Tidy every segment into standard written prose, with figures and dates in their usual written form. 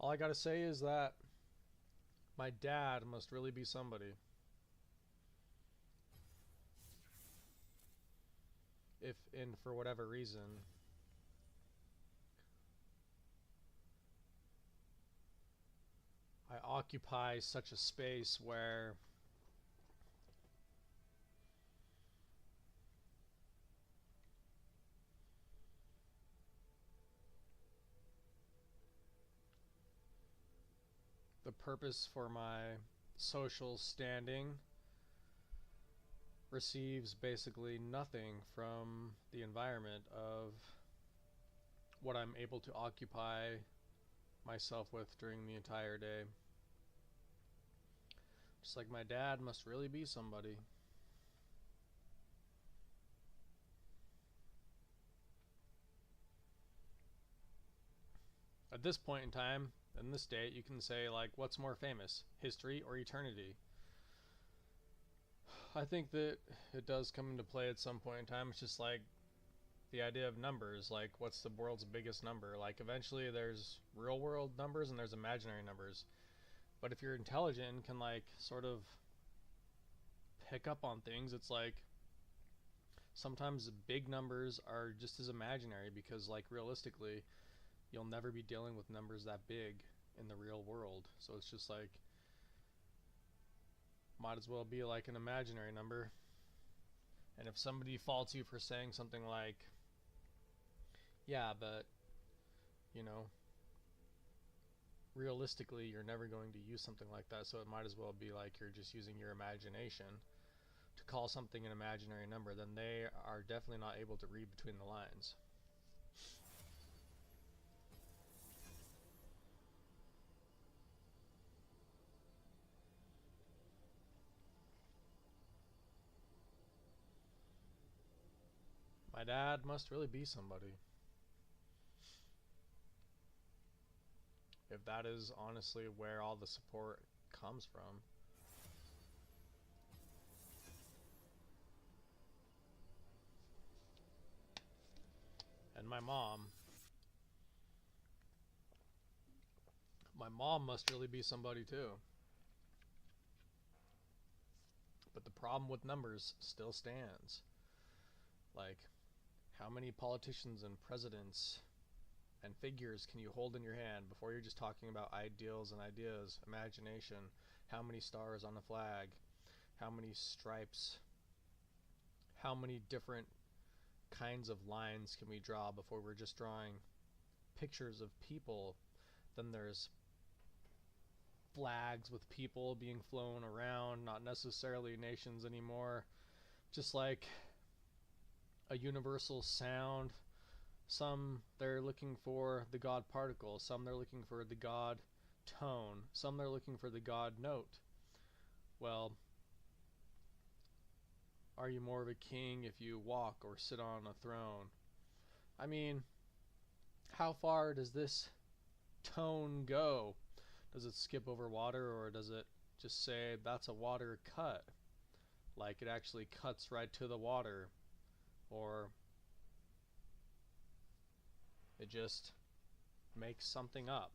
All I gotta say is that my dad must really be somebody. If, and for whatever reason, I occupy such a space where the purpose for my social standing receives basically nothing from the environment of what I'm able to occupy myself with during the entire day. Just like my dad must really be somebody. At this point in time, in this date, you can say, like, what's more famous, history or eternity? I think that it does come into play at some point in time. It's just like the idea of numbers, like, what's the world's biggest number? Like, eventually there's real world numbers and there's imaginary numbers. But if you're intelligent and can, like, sort of pick up on things, it's like sometimes big numbers are just as imaginary because, like, realistically, you'll never be dealing with numbers that big in the real world. So it's just like, might as well be like an imaginary number. And if somebody faults you for saying something like, yeah, but, you know, realistically, you're never going to use something like that, so it might as well be like you're just using your imagination to call something an imaginary number, then they are definitely not able to read between the lines. My dad must really be somebody. If that is honestly where all the support comes from. And my mom must really be somebody too. But the problem with numbers still stands. Like, how many politicians and presidents and figures can you hold in your hand before you're just talking about ideals and ideas, imagination? How many stars on a flag? How many stripes? How many different kinds of lines can we draw before we're just drawing pictures of people? Then there's flags with people being flown around, not necessarily nations anymore. Just like a universal sound. Some they're looking for the God particle, some they're looking for the God tone, some they're looking for the God note. Well, are you more of a king if you walk or sit on a throne? I mean, how far does this tone go? Does it skip over water or does it just say that's a water cut? Like it actually cuts right to the water? Or it just makes something up?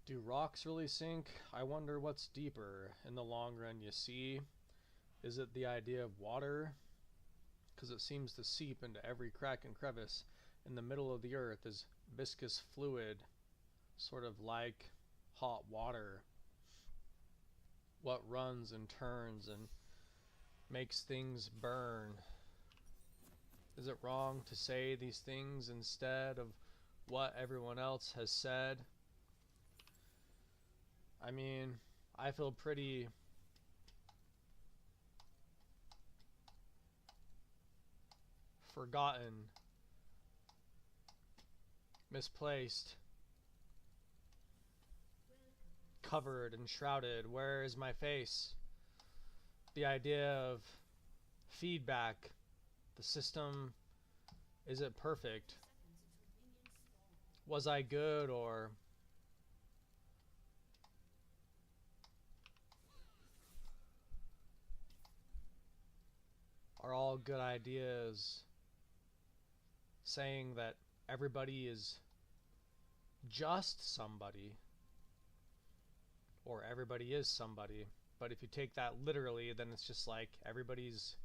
Do rocks really sink? I wonder what's deeper in the long run, you see. Is it the idea of water? Because it seems to seep into every crack and crevice in the middle of the earth as viscous fluid, sort of like hot water. What runs and turns and makes things burn? Is it wrong to say these things instead of what everyone else has said? I mean, I feel pretty forgotten, misplaced, covered and shrouded. Where is my face? The idea of feedback, the system, is it perfect? was I good, or are all good ideas saying that everybody is just somebody, or everybody is somebody? But if you take that literally, then it's just like everybody's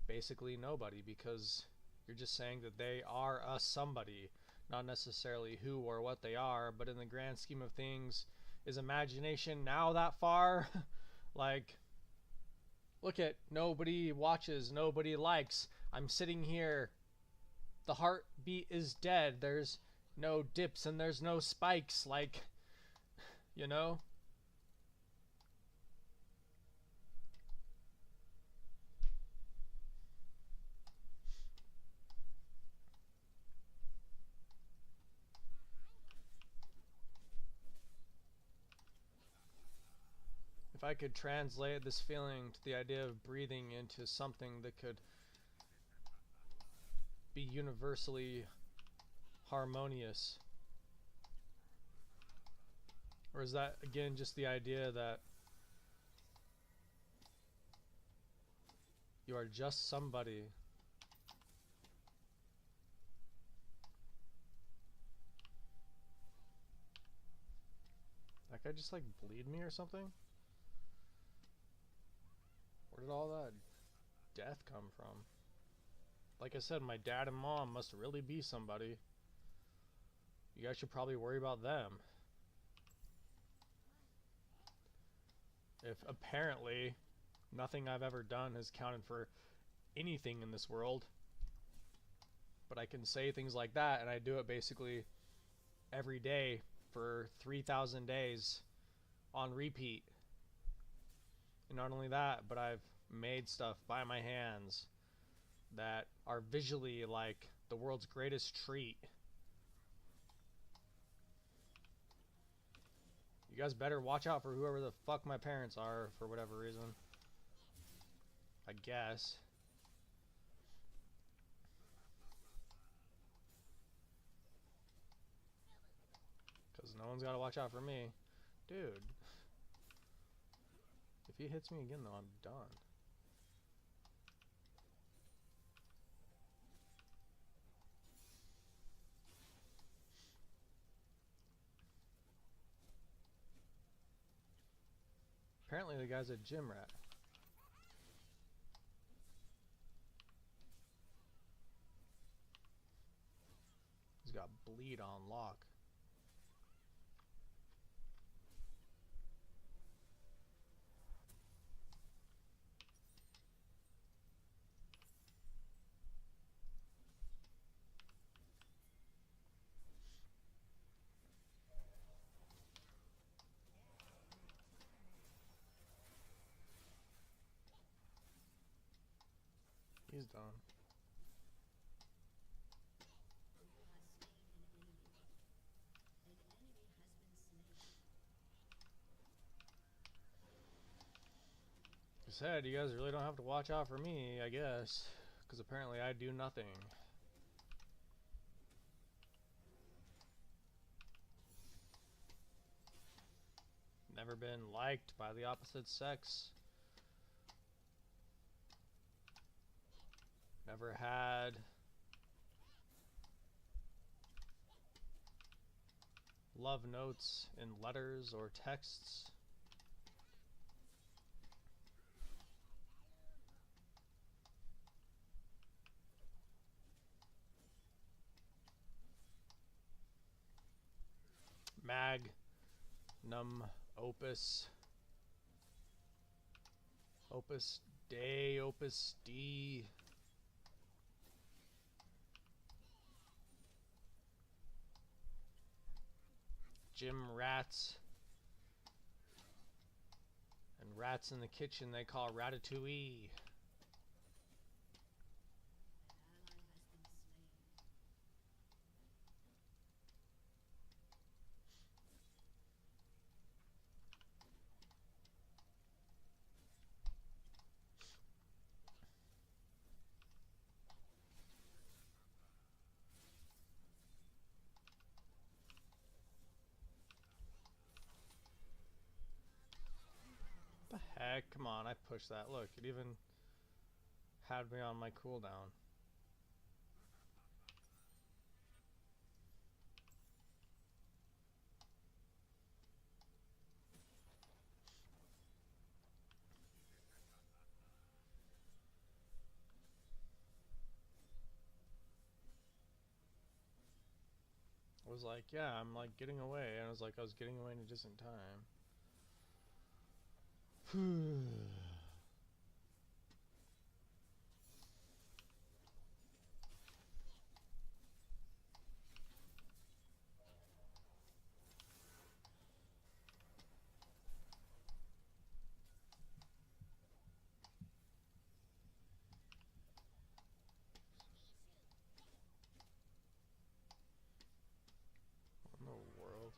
basically nobody, because you're just saying that they are a somebody, not necessarily who or what they are. But in the grand scheme of things, is imagination now that far? Like, look at, nobody watches, nobody likes. I'm sitting here, the heartbeat is dead, there's no dips and there's no spikes, like, you know? If I could translate this feeling to the idea of breathing into something that could be universally harmonious. Or is that, again, just the idea that you are just somebody? That guy just like bleed me or something? Where did all that death come from? Like I said, my dad and mom must really be somebody. You guys should probably worry about them. If apparently nothing I've ever done has counted for anything in this world, but I can say things like that, and I do it basically every day for 3,000 days on repeat. And not only that, but I've made stuff by my hands that are visually like the world's greatest treat. You guys better watch out for whoever the fuck my parents are, for whatever reason. I guess. Because no one's got to watch out for me. Dude. If he hits me again, though, I'm done. Apparently the guy's a gym rat. He's got bleed on lock. He's done. Like I said, you guys really don't have to watch out for me, I guess. Because apparently I do nothing. Never been liked by the opposite sex. Never had love notes in letters or texts. Magnum opus. Opus Dei, Opus D. Gym rats. And rats in the kitchen they call ratatouille. I pushed that. Look, it even had me on my cooldown. I was like, yeah, I'm like getting away, and I was like, I was getting away in a distant time. What in the world?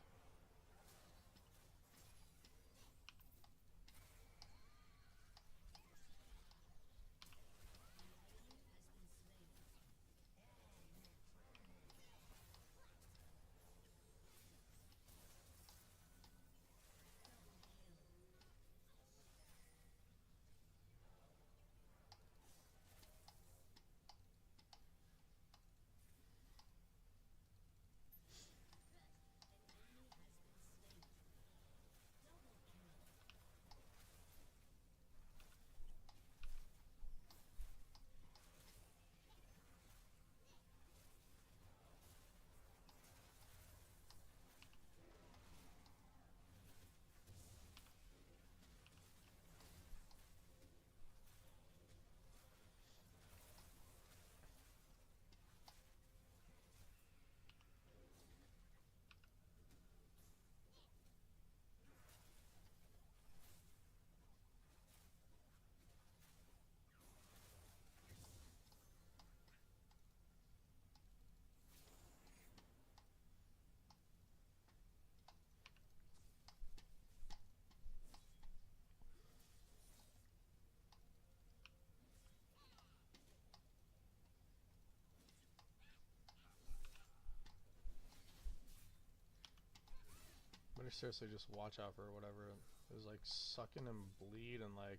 Better seriously just watch out for whatever is like sucking and bleed and like,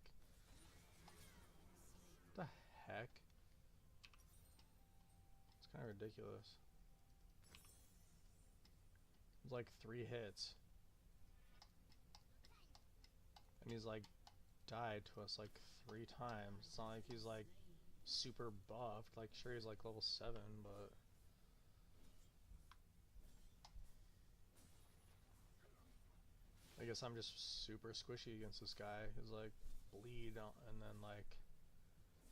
what the heck? It's kind of ridiculous. It's like 3 hits. And he's like died to us like 3 times. It's not like he's like super buffed. Like sure he's like level 7, but I guess I'm just super squishy against this guy. He's like bleed and then like,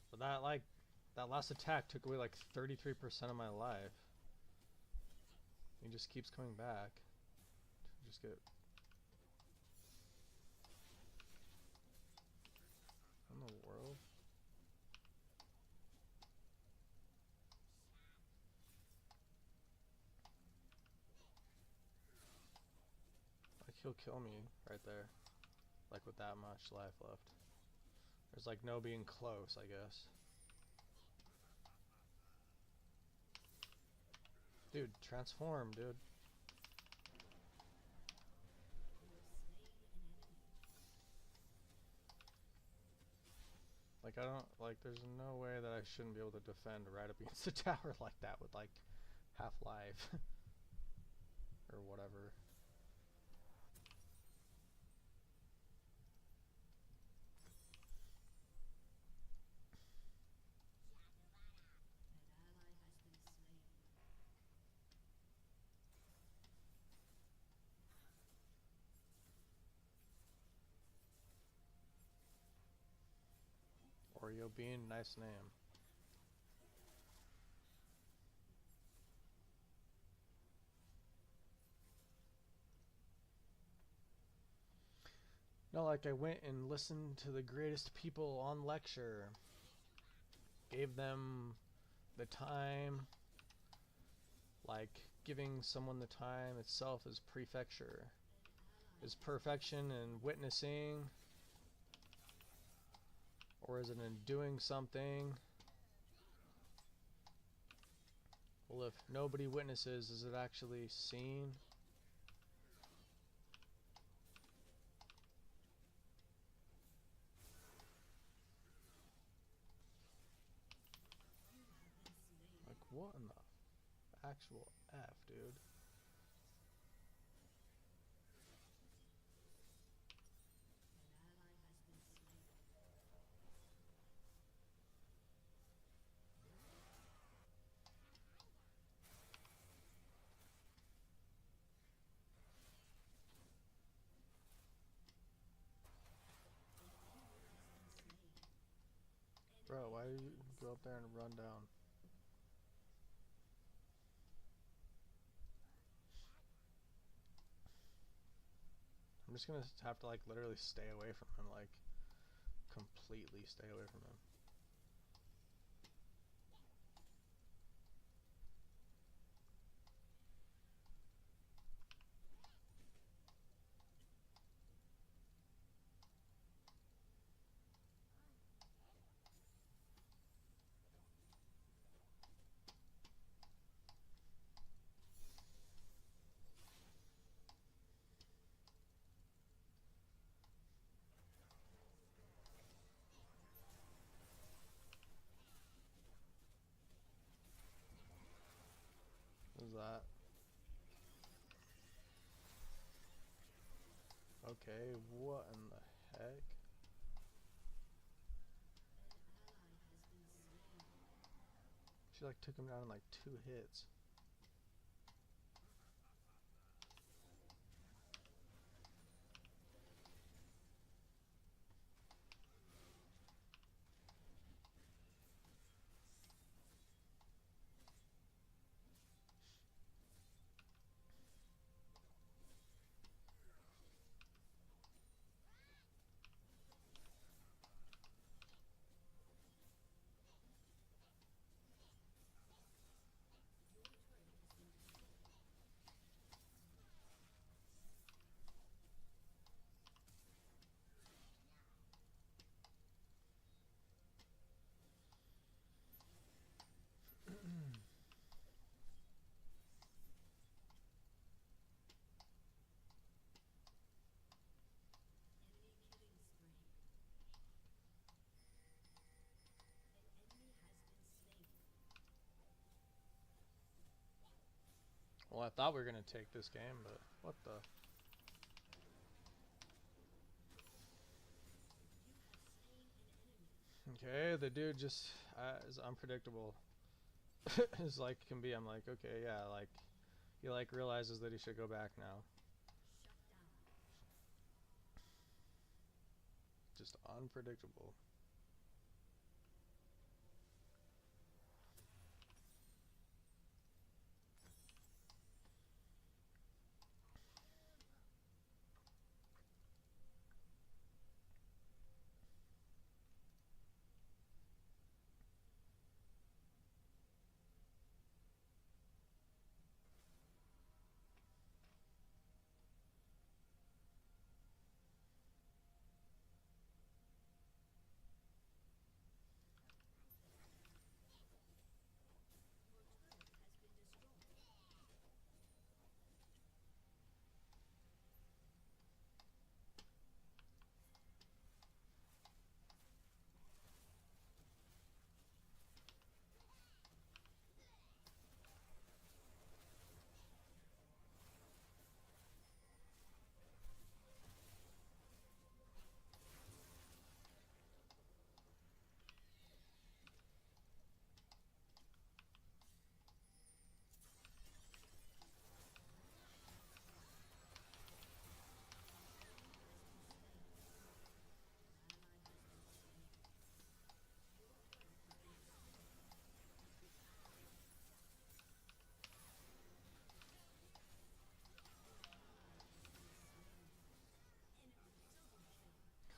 but that last attack took away like 33% of my life. He just keeps coming back. Just get in the world. Like he'll kill me right there. Like with that much life left. There's like no being close, I guess. Dude, transform, dude. Like I don't, like there's no way that I shouldn't be able to defend right up against the tower like that with like half life. Or whatever. Oreo Bean, nice name. No, like I went and listened to the greatest people on lecture. Gave them the time. Like giving someone the time itself is prefecture. Is perfection in witnessing? Or is it in doing something? Well, if nobody witnesses, is it actually seen? actual F, dude. Bro, why did you go up there and run down? I'm just gonna have to like literally stay away from him, like completely stay away from him. What is that? Okay, what in the heck? She like took him down in like 2 hits. Well, I thought we were gonna take this game, but what the? Okay, the dude just is unpredictable. Is like can be. I'm like, okay, yeah, like he like realizes that he should go back now. Just unpredictable.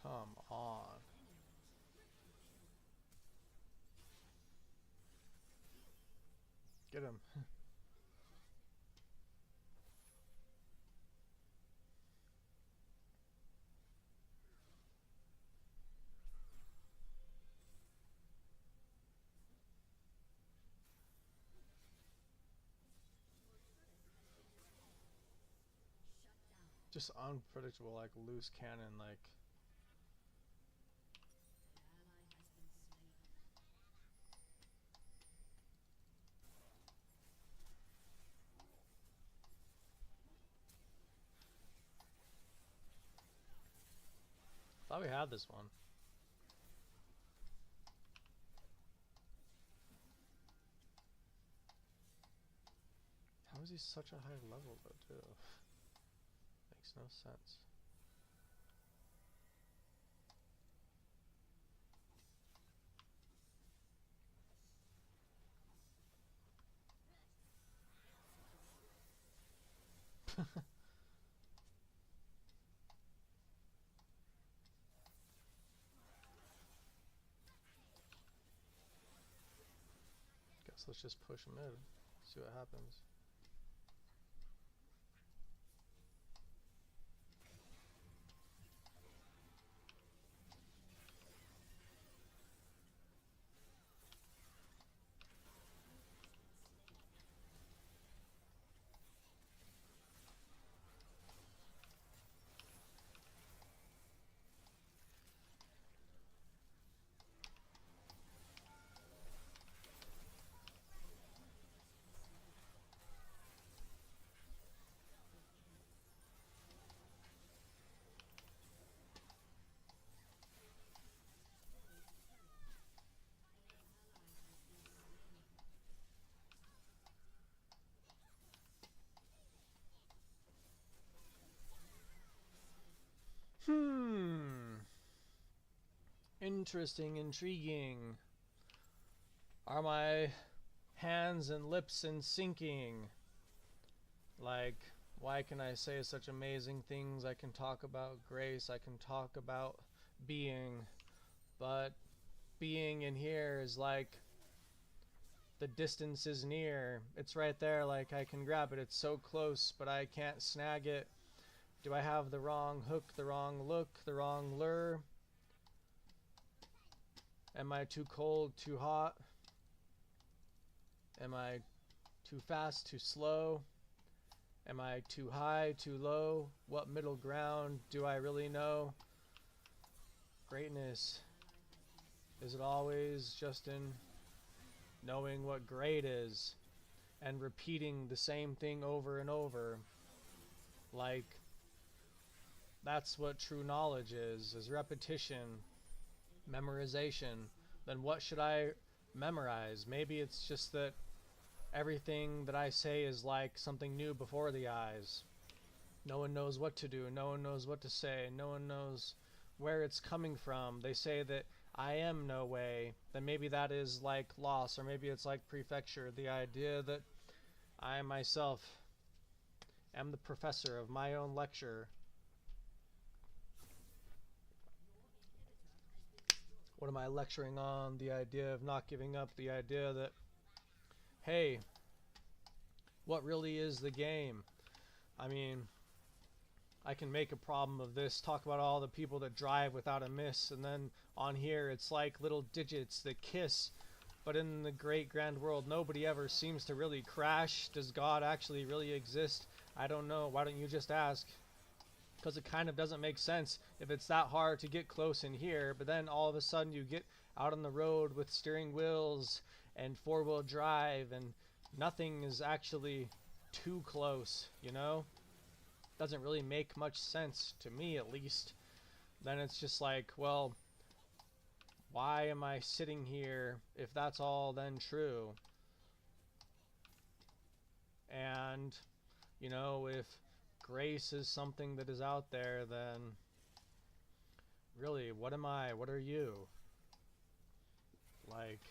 Come on. Get him. Just unpredictable, like loose cannon, like. Thought we had this one. How is he such a high level though, too? Makes no sense. Guess let's just push mid, see what happens. Interesting, intriguing. Are my hands and lips in syncing? Like, why can I say such amazing things? I can talk about grace, I can talk about being, but being in here is like the distance is near. It's right there, like I can grab it. It's so close, but I can't snag it. Do I have the wrong hook, the wrong look, the wrong lure? Am I too cold, too hot? Am I too fast, too slow? Am I too high, too low? What middle ground do I really know? Greatness. Is it always just in knowing what great is and repeating the same thing over and over? Like, that's what true knowledge is repetition, memorization. Then what should I memorize? Maybe it's just that everything that I say is like something new before the eyes. No one knows what to do, no one knows what to say, no one knows where it's coming from. They say that I am no way, then maybe that is like loss, or maybe it's like prefecture, the idea that I myself am the professor of my own lecture. What am I lecturing on? The idea of not giving up, the idea that, hey, what really is the game? I mean, I can make a problem of this, talk about all the people that drive without a miss, and then on here it's like little digits that kiss. But in the great grand world, nobody ever seems to really crash. Does God actually really exist? I don't know. Why don't you just ask? Because it kind of doesn't make sense if it's that hard to get close in here, but then all of a sudden you get out on the road with steering wheels and four-wheel drive and nothing is actually too close, you know? Doesn't really make much sense, to me at least. Then it's just like, well, why am I sitting here if that's all then true? And, you know, if grace is something that is out there, then really, what am I? What are you? Like,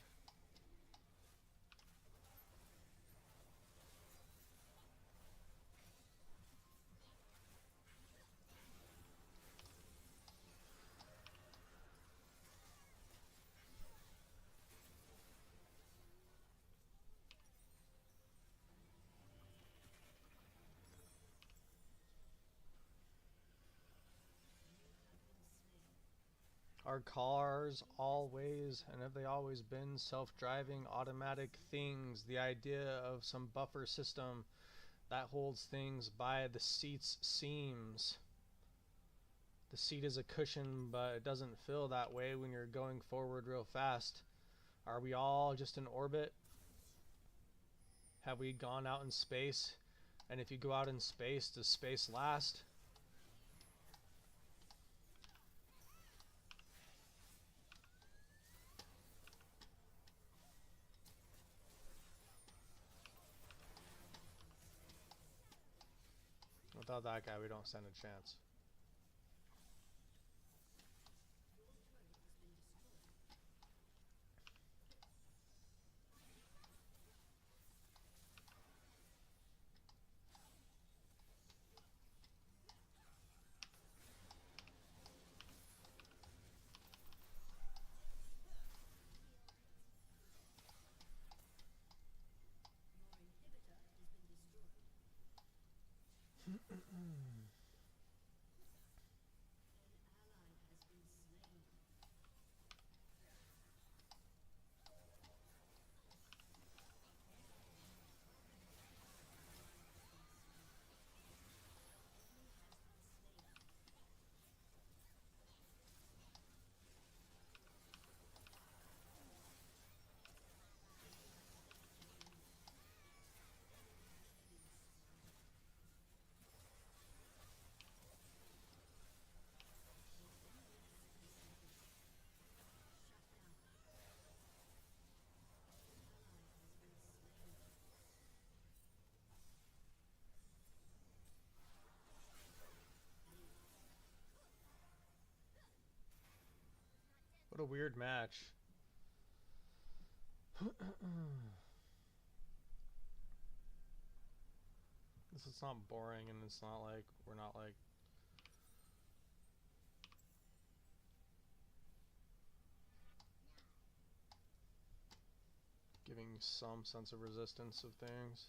are cars always, and have they always been, self-driving automatic things? The idea of some buffer system that holds things by the seat's seams. The seat is a cushion, but it doesn't feel that way when you're going forward real fast. Are we all just in orbit? Have we gone out in space? And if you go out in space, does space last? without that guy, we don't stand a chance. What a weird match. This is not boring, and it's not like we're not like giving some sense of resistance of things.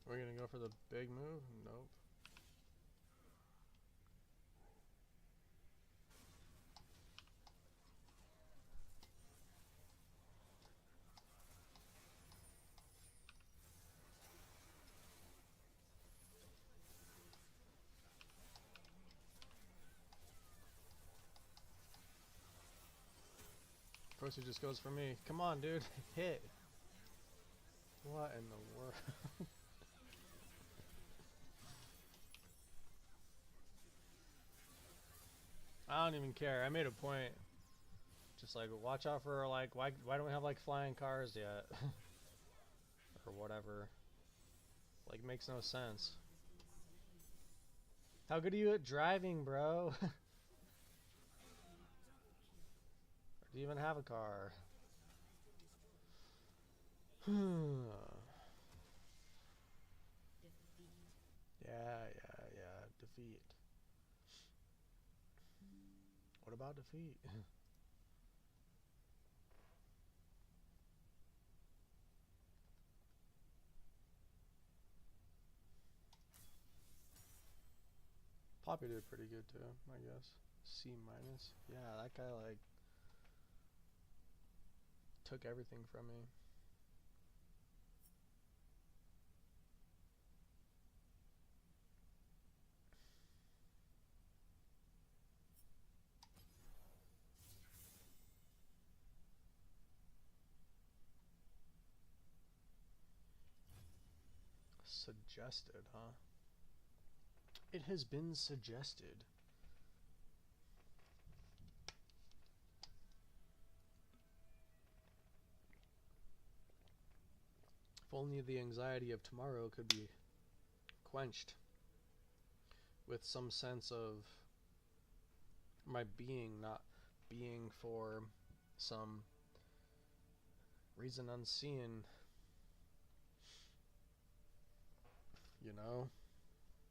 We're gonna go for the big move? Nope. Of course he just goes for me. Come on, dude. Hit. What in the world? I don't even care. I made a point. Just like, watch out for, like, why don't we have, like, flying cars yet? Or whatever. Like, makes no sense. How good are you at driving, bro? Or do you even have a car? Yeah. Defeat. What about defeat? Poppy did pretty good too, I guess. C minus. Yeah, that guy like took everything from me. Suggested, huh? It has been suggested. If only the anxiety of tomorrow could be quenched with some sense of my being not being for some reason unseen. You know?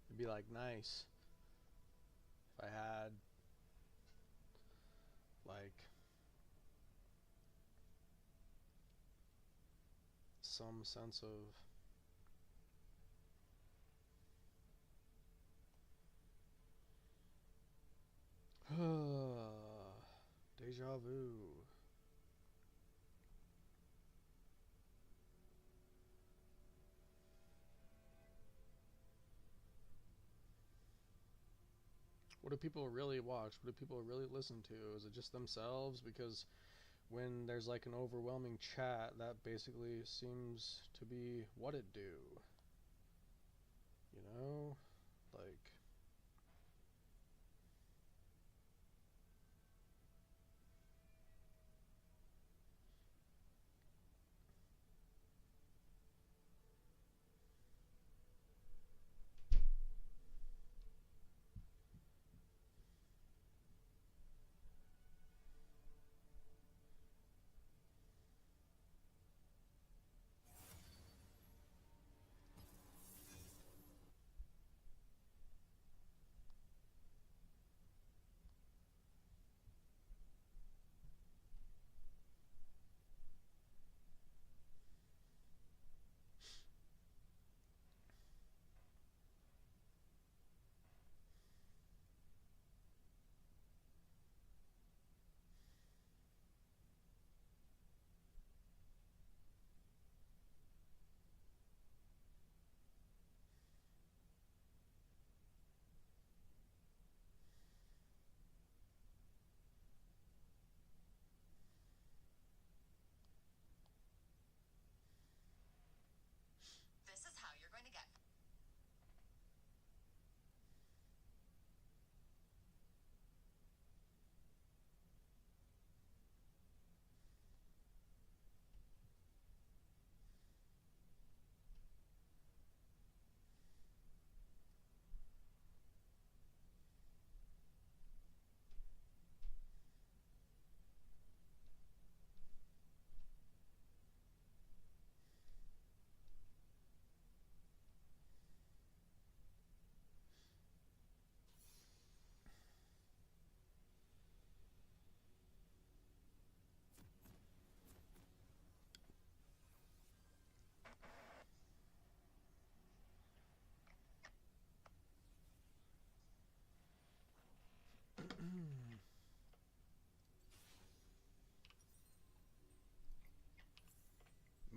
It'd be like nice if I had like some sense of deja vu. What do people really watch? What do people really listen to? Is it just themselves? Because when there's like an overwhelming chat, that basically seems to be what it do. You know? Like, This is how you're going to get.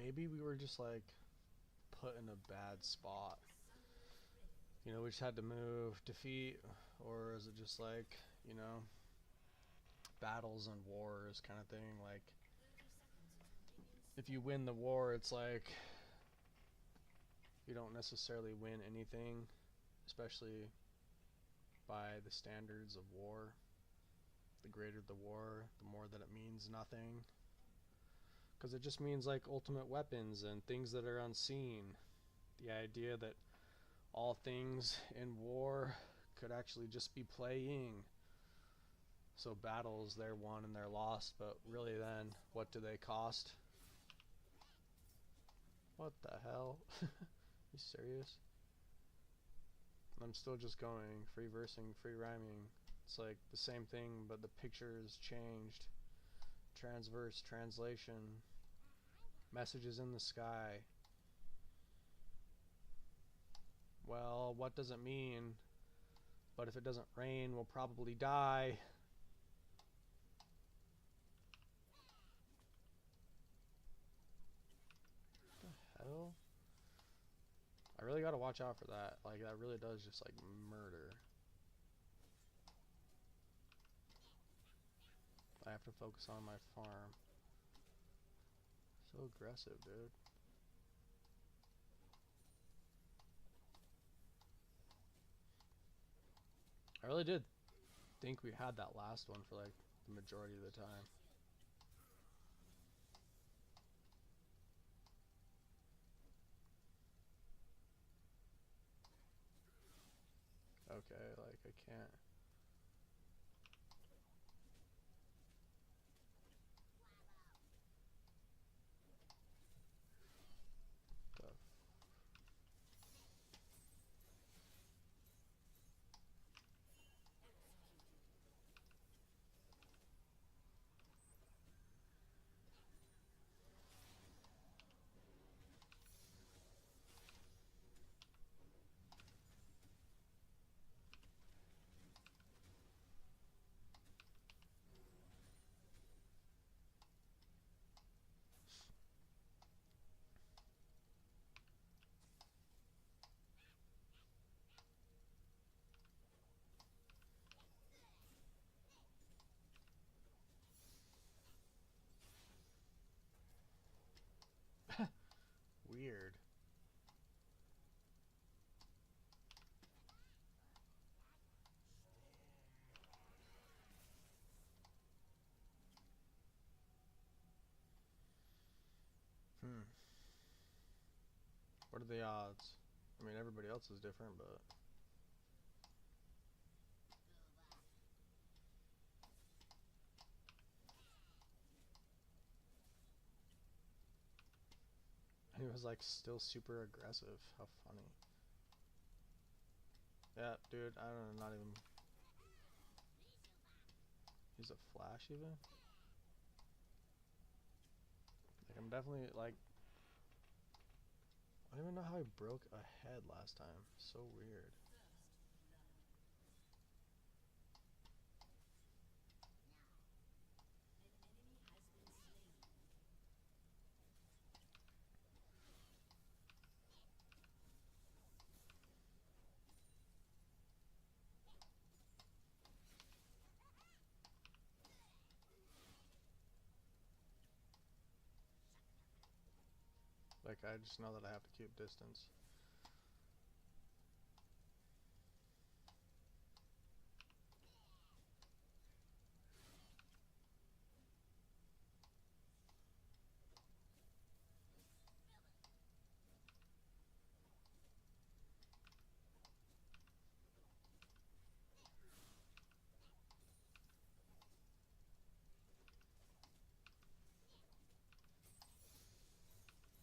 maybe we were just like put in a bad spot. You know, we just had to move, defeat, or is it just like, you know, battles and wars kind of thing? Like, if you win the war, it's like you don't necessarily win anything, especially by the standards of war. The greater the war, the more that it means nothing. Because it just means like ultimate weapons and things that are unseen. The idea that all things in war could actually just be playing. So battles, they're won and they're lost, but really then, what do they cost? What the hell? You serious? I'm still just going, free versing, free rhyming. It's like the same thing, but the picture's changed. Transverse, translation, messages in the sky. Well, what does it mean? But if it doesn't rain, we'll probably die. What the hell? I really gotta watch out for that. Like, that really does just, like, murder. I have to focus on my farm. So aggressive, dude. I really did think we had that last one for, like, the majority of the time. Okay, like, I can't. The weird. What are the odds? I mean, everybody else is different, but... And he was like still super aggressive. How funny. Yeah, dude, I don't know, not even... He's a flash even? Like, I'm definitely like... I don't even know how he broke a head last time. So weird. Like, I just know that I have to keep distance.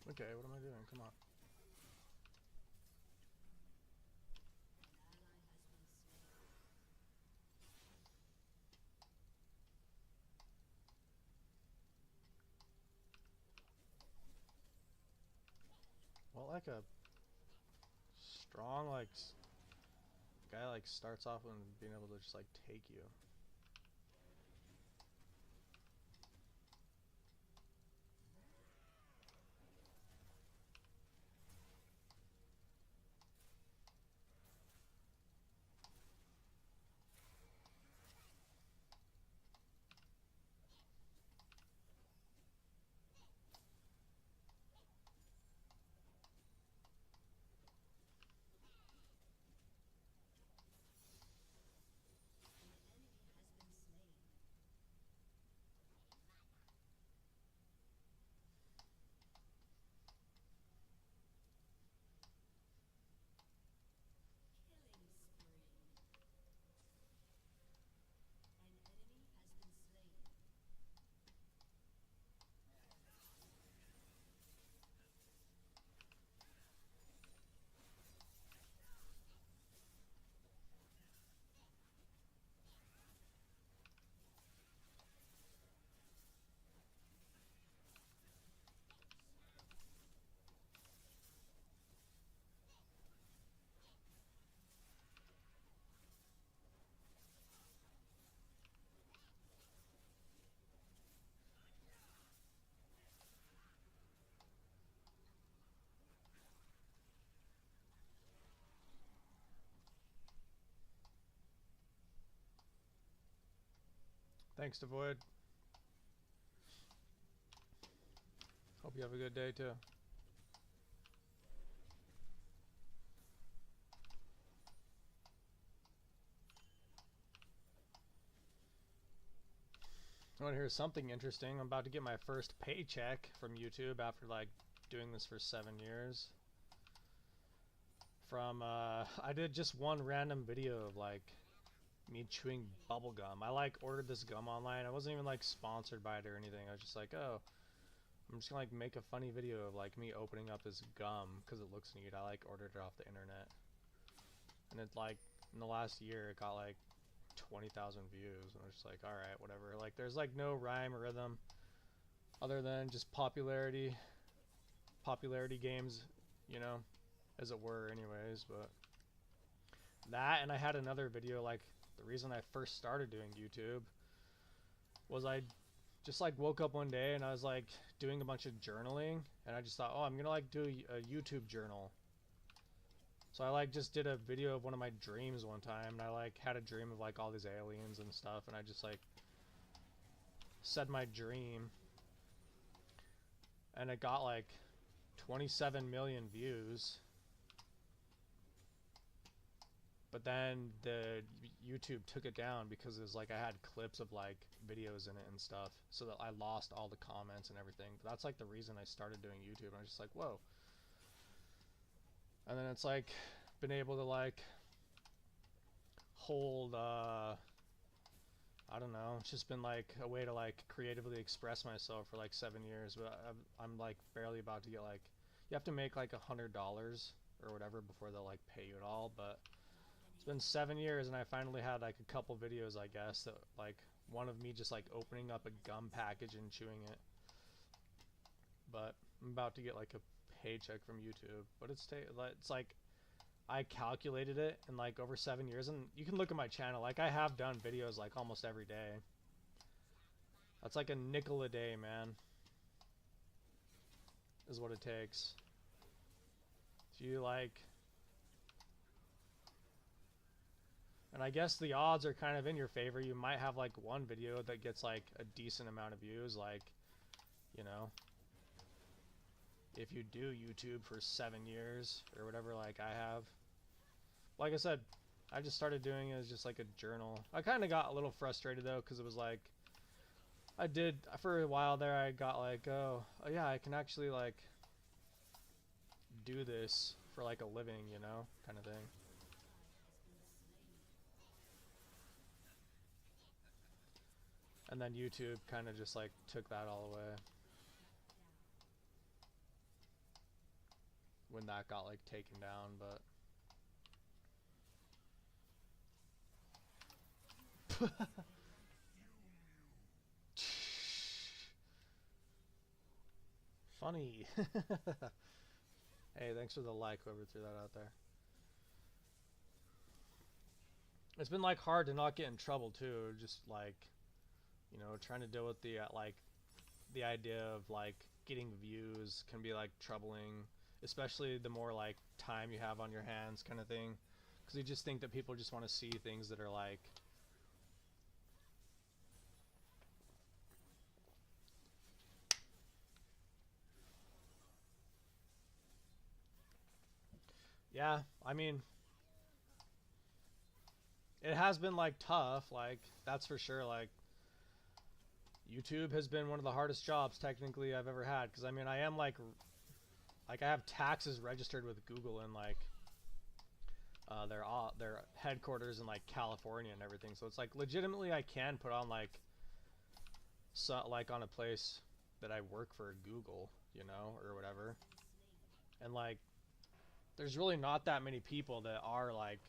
Okay, what am I doing? Come on. Well, like a strong, like, guy, like, starts off and being able to just, like, take you. Thanks, Devoid. Hope you have a good day, too. I want to hear something interesting. I'm about to get my first paycheck from YouTube after, like, doing this for 7 years. From, I did just one random video of, like, me chewing bubble gum. I, like, ordered this gum online. I wasn't even, like, sponsored by it or anything. I was just like, oh, I'm just gonna, like, make a funny video of, like, me opening up this gum because it looks neat. I, like, ordered it off the internet. And it, like, in the last year, it got, like, 20,000 views. And I was just like, alright, whatever. Like, there's, like, no rhyme or rhythm other than just popularity games, you know, as it were anyways. But that, and I had another video, like, the reason I first started doing YouTube was I just, like, woke up one day and I was, like, doing a bunch of journaling, and I just thought, oh, I'm gonna, like, do a YouTube journal. So I, like, just did a video of one of my dreams one time, and I, like, had a dream of, like, all these aliens and stuff, and I just, like, said my dream, and it got, like, 27 million views. But then the YouTube took it down because it was like I had clips of like videos in it and stuff, so that I lost all the comments and everything. But that's like the reason I started doing YouTube. I was just like, whoa. And then it's like been able to like hold I don't know, it's just been like a way to like creatively express myself for like 7 years. But I'm like barely about to get like, you have to make like $100 or whatever before they'll like pay you at all. But it's been 7 years and I finally had like a couple videos, I guess, that like one of me just like opening up a gum package and chewing it. But I'm about to get like a paycheck from YouTube. But it's like I calculated it in like over 7 years, and you can look at my channel, like I have done videos like almost every day. That's like a nickel a day, man, is what it takes. If you like, and I guess the odds are kind of in your favor. You might have like one video that gets like a decent amount of views, like, you know, if you do YouTube for 7 years or whatever, like I have. Like I said, I just started doing it as just like a journal. I kind of got a little frustrated though, because it was like, I did, for a while there, I got like, oh yeah, I can actually like do this for like a living, you know, kind of thing. And then YouTube kind of just like took that all away when that got like taken down. But funny. Hey, thanks for the like, whoever threw that out there. It's been like hard to not get in trouble too, just like, you know, trying to deal with the like the idea of like getting views can be like troubling, especially the more like time you have on your hands kind of thing, because you just think that people just want to see things that are like, yeah, I mean, it has been like tough, like that's for sure. Like YouTube has been one of the hardest jobs technically I've ever had, because I mean I am like I have taxes registered with Google in like their headquarters in like California and everything, so it's like legitimately I can put on like like on a place that I work for Google, you know, or whatever. And like there's really not that many people that are like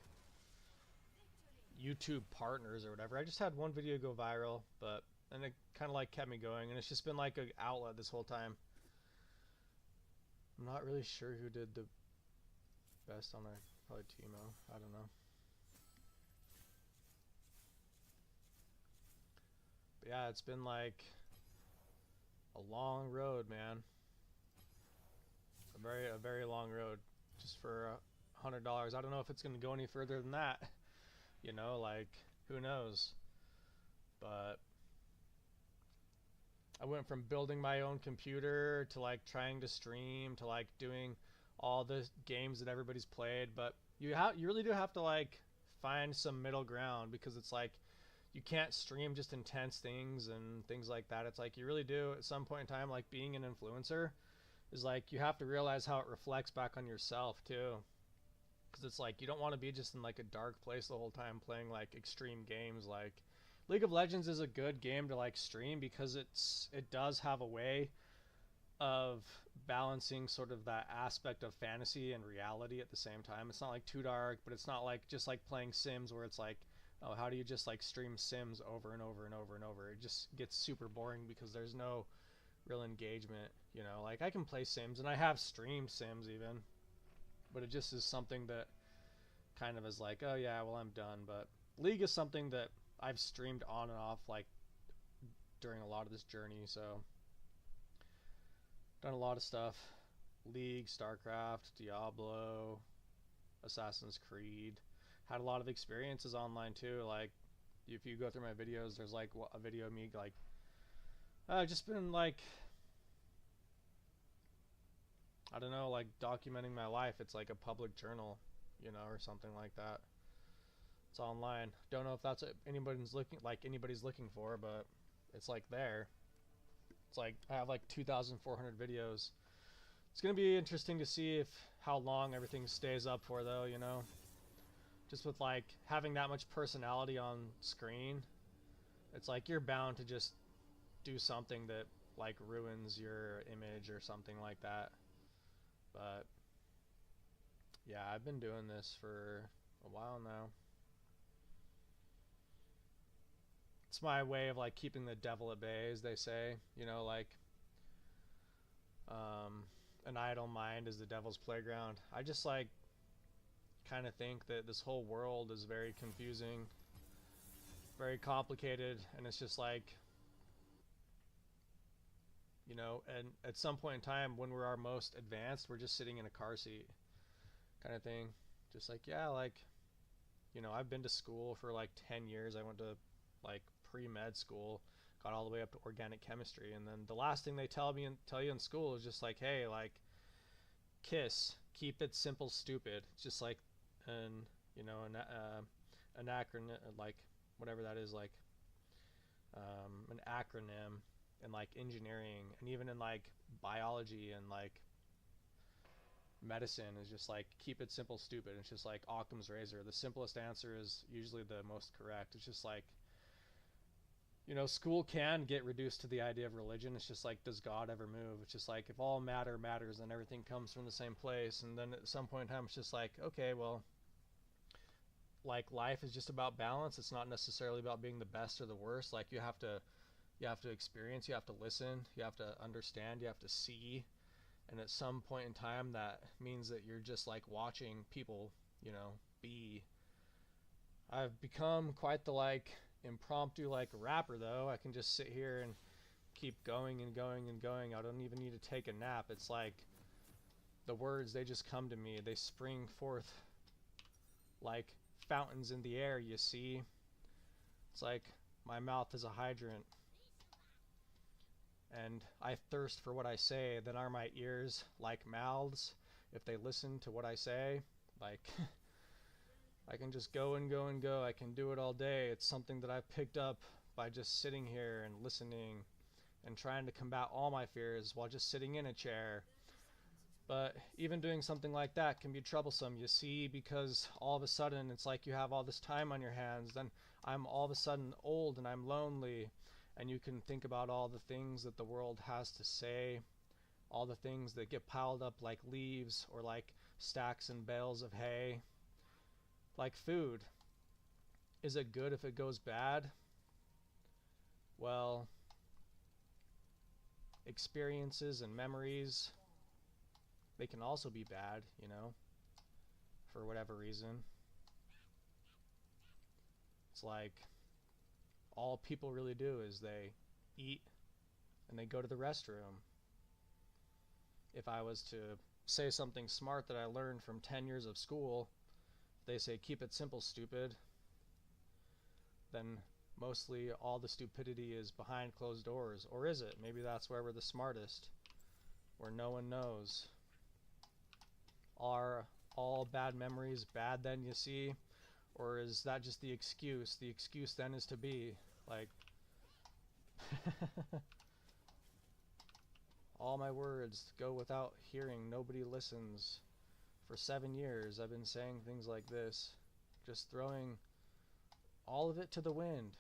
YouTube partners or whatever. I just had one video go viral, but and it kind of like kept me going, and it's just been like an outlet this whole time. I'm not really sure who did the best on there. Probably Timo. I don't know. But yeah, it's been like a long road, man. A very long road, just for $100. I don't know if it's gonna go any further than that. You know, like who knows? But I went from building my own computer to like trying to stream to like doing all the games that everybody's played. But you really do have to like find some middle ground, because it's like you can't stream just intense things and things like that. It's like you really do at some point in time, like being an influencer is like you have to realize how it reflects back on yourself too, because it's like you don't want to be just in like a dark place the whole time playing like extreme games. Like League of Legends is a good game to like stream, because it does have a way of balancing sort of that aspect of fantasy and reality at the same time. It's not like too dark, but it's not like just like playing Sims where it's like, oh, how do you just like stream Sims over and over and over and over? It just gets super boring because there's no real engagement, you know. Like I can play Sims and I have streamed Sims even, but it just is something that kind of is like, oh yeah, well I'm done. But League is something that I've streamed on and off like during a lot of this journey, so done a lot of stuff. League, StarCraft, Diablo, Assassin's Creed. Had a lot of experiences online too. Like if you go through my videos, there's like a video of me like just been like, I don't know, like documenting my life. It's like a public journal, you know, or something like that. It's online. Don't know if that's what anybody's looking for, but it's like there. It's like I have like 2,400 videos. It's gonna be interesting to see if how long everything stays up for, though. You know, just with like having that much personality on screen, it's like you're bound to just do something that like ruins your image or something like that. But yeah, I've been doing this for a while now. It's my way of like keeping the devil at bay, as they say. You know, like an idle mind is the devil's playground. I just like kind of think that this whole world is very confusing, very complicated, and it's just like, you know, and at some point in time when we're our most advanced, we're just sitting in a car seat kind of thing. Just like, yeah, like, you know, I've been to school for like 10 years. I went to like pre-med school, got all the way up to organic chemistry, and then the last thing they tell you in school is just like, hey, like, KISS, keep it simple, stupid. It's just like an acronym, like whatever that is, like an acronym in like engineering and even in like biology and like medicine is just like keep it simple, stupid. It's just like Occam's razor. The simplest answer is usually the most correct. It's just like, you know, school can get reduced to the idea of religion. It's just like, does God ever move? It's just like, if all matter matters, then everything comes from the same place. And then at some point in time, it's just like, okay, well, like life is just about balance. It's not necessarily about being the best or the worst. Like you have to experience, you have to listen, you have to understand, you have to see. And at some point in time, that means that you're just like watching people, you know, be. I've become quite the like impromptu like rapper, though. I can just sit here and keep going and going and going. I don't even need to take a nap. It's like the words, they just come to me. They spring forth like fountains in the air, you see. It's like my mouth is a hydrant, and I thirst for what I say. Then are my ears like mouths if they listen to what I say? Like I can just go and go and go. I can do it all day. It's something that I've picked up by just sitting here and listening and trying to combat all my fears while just sitting in a chair. But even doing something like that can be troublesome, you see, because all of a sudden it's like you have all this time on your hands. Then I'm all of a sudden old and I'm lonely, and you can think about all the things that the world has to say, all the things that get piled up like leaves or like stacks and bales of hay. Like food. Is it good if it goes bad? Well, experiences and memories, they can also be bad, you know, for whatever reason. It's like all people really do is they eat and they go to the restroom. If I was to say something smart that I learned from 10 years of school, they say keep it simple, stupid, then mostly all the stupidity is behind closed doors. Or is it? Maybe that's where we're the smartest, where no one knows. Are all bad memories bad then, you see? Or is that just the excuse? The excuse then is to be like all my words go without hearing, nobody listens. For 7 years I've been saying things like this, just throwing all of it to the wind.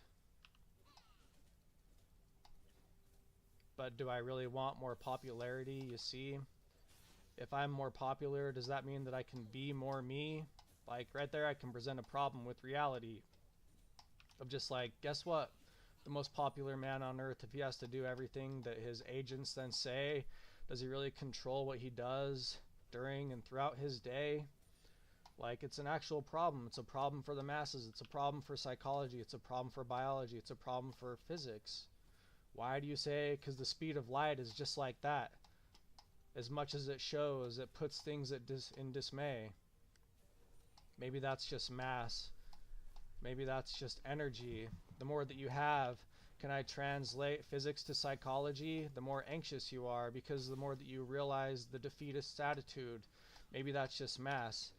But do I really want more popularity, you see? If I'm more popular, does that mean that I can be more me? Like right there I can present a problem with reality of just like, guess what? The most popular man on earth, if he has to do everything that his agents then say, does he really control what he does during and throughout his day? Like, it's an actual problem. It's a problem for the masses. It's a problem for psychology. It's a problem for biology. It's a problem for physics. Why do you say? Because the speed of light is just like that. As much as it shows, it puts things in dismay. Maybe that's just mass. Maybe that's just energy. The more that you have, Can I translate physics to psychology? The more anxious you are, because the more that you realize the defeatist attitude. Maybe that's just mass.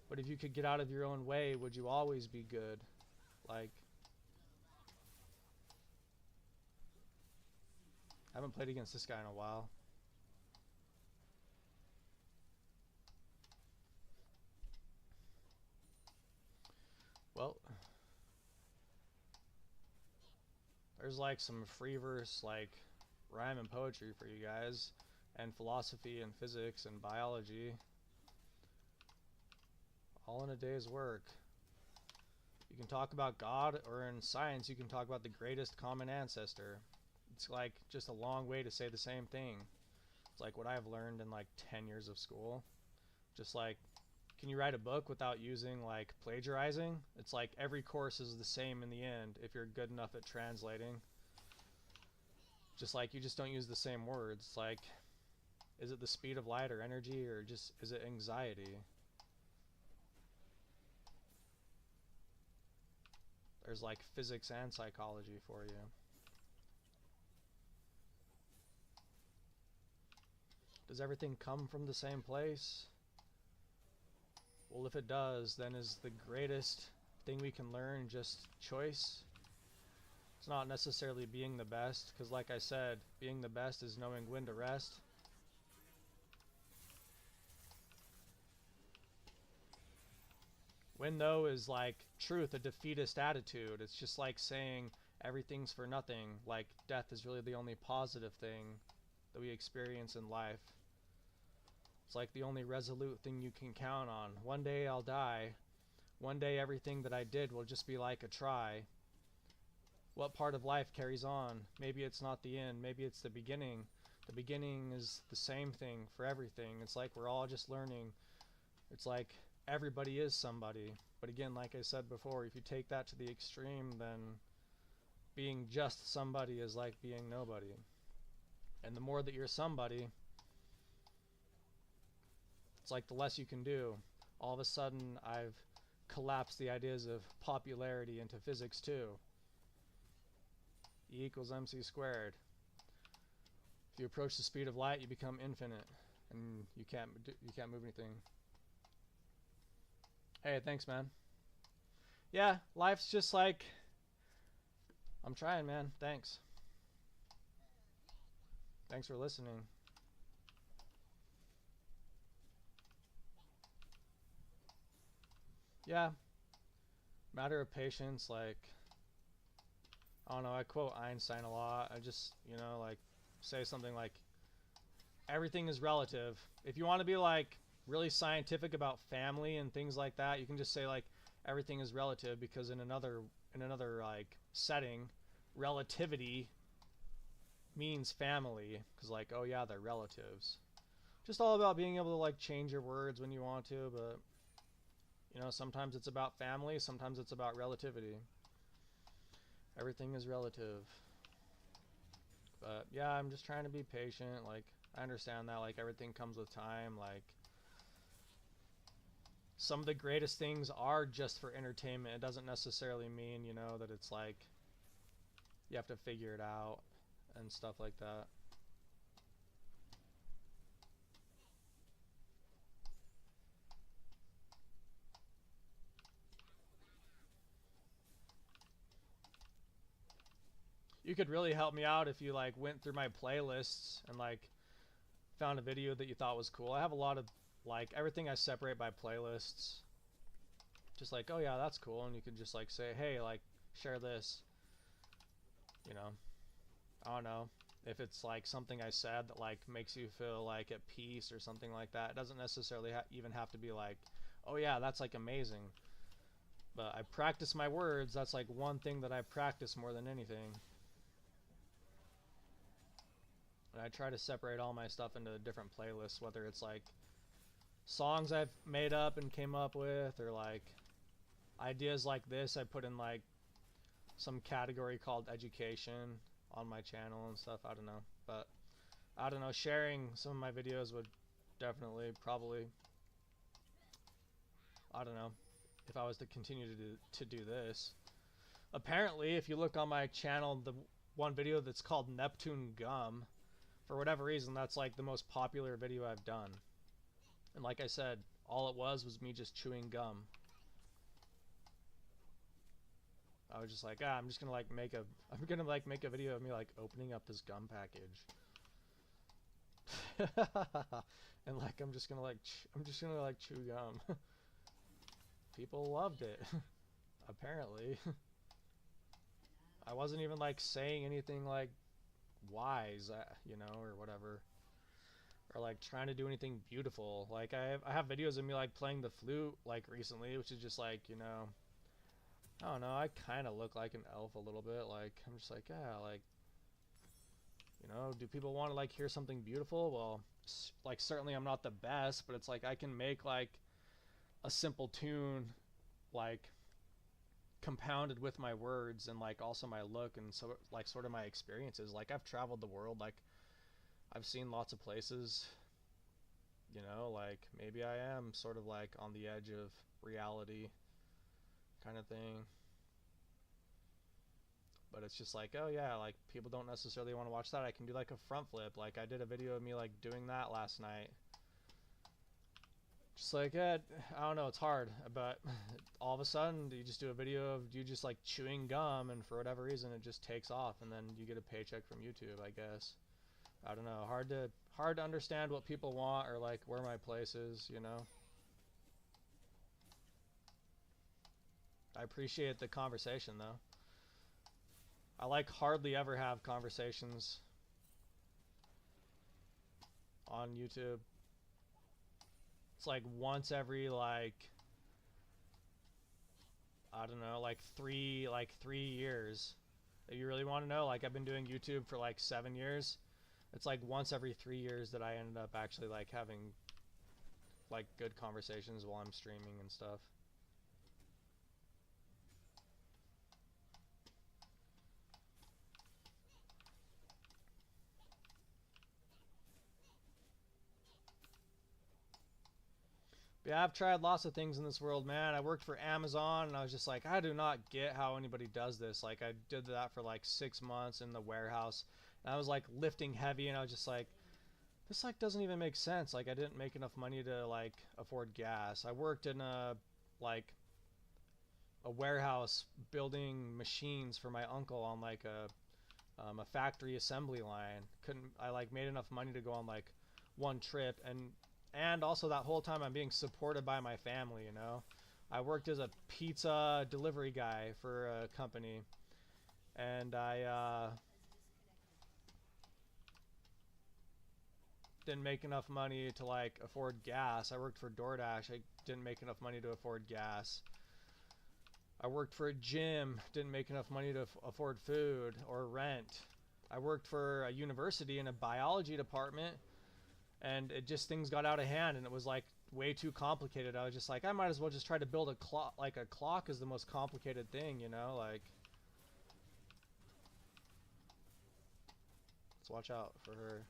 But if you could get out of your own way, would you always be good? Like, I haven't played against this guy in a while. Well, there's like some free verse, like rhyme and poetry for you guys, and philosophy and physics and biology, all in a day's work. You can talk about God, or in science you can talk about the greatest common ancestor. It's like just a long way to say the same thing. It's like what I've learned in like 10 years of school. Just like, can you write a book without using like plagiarizing? It's like every course is the same in the end if you're good enough at translating. Just like you just don't use the same words. It's like, is it the speed of light or energy, or just is it anxiety? There's like physics and psychology for you. Does everything come from the same place? Well, if it does, then is the greatest thing we can learn just choice? It's not necessarily being the best, because like I said, being the best is knowing when to rest. When, though, is like truth, a defeatist attitude. It's just like saying everything's for nothing, like death is really the only positive thing that we experience in life. It's like the only resolute thing you can count on. One day I'll die. One day everything that I did will just be like a try. What part of life carries on? Maybe it's not the end. Maybe it's the beginning. The beginning is the same thing for everything. It's like we're all just learning. It's like everybody is somebody. But again, like I said before, if you take that to the extreme, then being just somebody is like being nobody. And the more that you're somebody, it's like the less you can do. All of a sudden, I've collapsed the ideas of popularity into physics too. E equals mc squared. If you approach the speed of light, you become infinite, and you can't move anything. Hey, thanks, man. Yeah, life's just like, I'm trying, man. Thanks. Thanks for listening. Yeah, matter of patience. Like, I don't know, I quote Einstein a lot. I just, like, say something like, everything is relative. If you want to be like really scientific about family and things like that, you can just say like everything is relative, because in another like setting, relativity means family, because like, oh yeah, they're relatives. Just all about being able to like change your words when you want to, but sometimes it's about family, sometimes it's about relativity. Everything is relative. But yeah, I'm just trying to be patient. Like, I understand that like everything comes with time. Like, some of the greatest things are just for entertainment. It doesn't necessarily mean, that it's like you have to figure it out and stuff like that. You could really help me out if you like went through my playlists and like found a video that you thought was cool. I have a lot of like everything I separate by playlists. Just like, oh yeah, that's cool, and you could just like say, hey, like share this. I don't know if it's like something I said that like makes you feel like at peace or something like that. It doesn't necessarily even have to be like, oh yeah, that's like amazing. But I practice my words. That's like one thing that I practice more than anything. And I try to separate all my stuff into different playlists, whether it's like songs I've made up and came up with, or like ideas like this I put in like some category called education on my channel and stuff. I don't know, but I don't know, sharing some of my videos would definitely probably, I don't know, if I was to continue to do this, Apparently, if you look on my channel, the one video that's called Neptune Gum, for whatever reason, that's like the most popular video I've done. And like I said, all it was me just chewing gum. I was just like, I'm just gonna like make a video of me like opening up this gum package. And like I'm just gonna like chew gum. People loved it. Apparently. I wasn't even like saying anything like wise, you know, or whatever, or like trying to do anything beautiful. Like I have videos of me like playing the flute like recently, which is just like, you know, I don't know, I kind of look like an elf a little bit. Like I'm just like, yeah, like, you know, do people want to like hear something beautiful? Well, like certainly I'm not the best, but it's like I can make like a simple tune like compounded with my words and like also my look and so like sort of my experiences. Like I've traveled the world, like I've seen lots of places, you know, like maybe I am sort of like on the edge of reality kind of thing. But it's just like, oh yeah, like people don't necessarily want to watch that. I can do like a front flip. Like I did a video of me like doing that last night. Just like, I don't know, it's hard, but all of a sudden you just do a video of you just like chewing gum, and for whatever reason it just takes off, and then you get a paycheck from YouTube, I guess. I don't know, hard to understand what people want or like where my place is, you know. I appreciate the conversation though. I like hardly ever have conversations on YouTube. It's like once every like, I don't know, like three years. If you really want to know, like I've been doing YouTube for like 7 years. It's like once every 3 years that I ended up actually like having like good conversations while I'm streaming and stuff. Yeah, I've tried lots of things in this world, man. I worked for Amazon, and I was just like, I do not get how anybody does this. Like, I did that for like 6 months in the warehouse, and I was like lifting heavy, and I was just like, this like doesn't even make sense. Like, I didn't make enough money to like afford gas. I worked in a like a warehouse building machines for my uncle on like a factory assembly line. I like made enough money to go on like one trip, and also that whole time I'm being supported by my family, you know. I worked as a pizza delivery guy for a company, and I didn't make enough money to like afford gas. I worked for DoorDash. I didn't make enough money to afford gas. I worked for a gym, didn't make enough money to afford food or rent. I worked for a university in a biology department, and it just, things got out of hand, and it was like way too complicated. I was just like, I might as well just try to build a clock. Like a clock is the most complicated thing, you know, like. Let's watch out for her.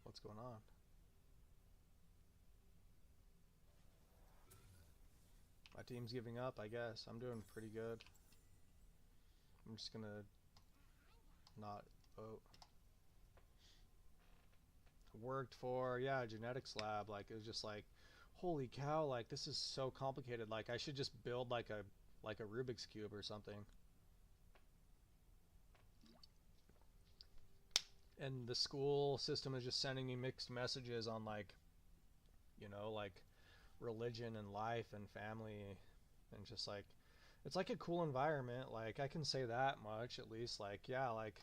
What's going on? My team's giving up, I guess. I'm doing pretty good. I'm just gonna not vote. Worked for, yeah, a genetics lab. Like, it was just like, holy cow, like this is so complicated. Like I should just build like a Rubik's Cube or something. And the school system is just sending me mixed messages on like, you know, like religion and life and family, and just like, it's like a cool environment. Like I can say that much at least. Like, yeah, like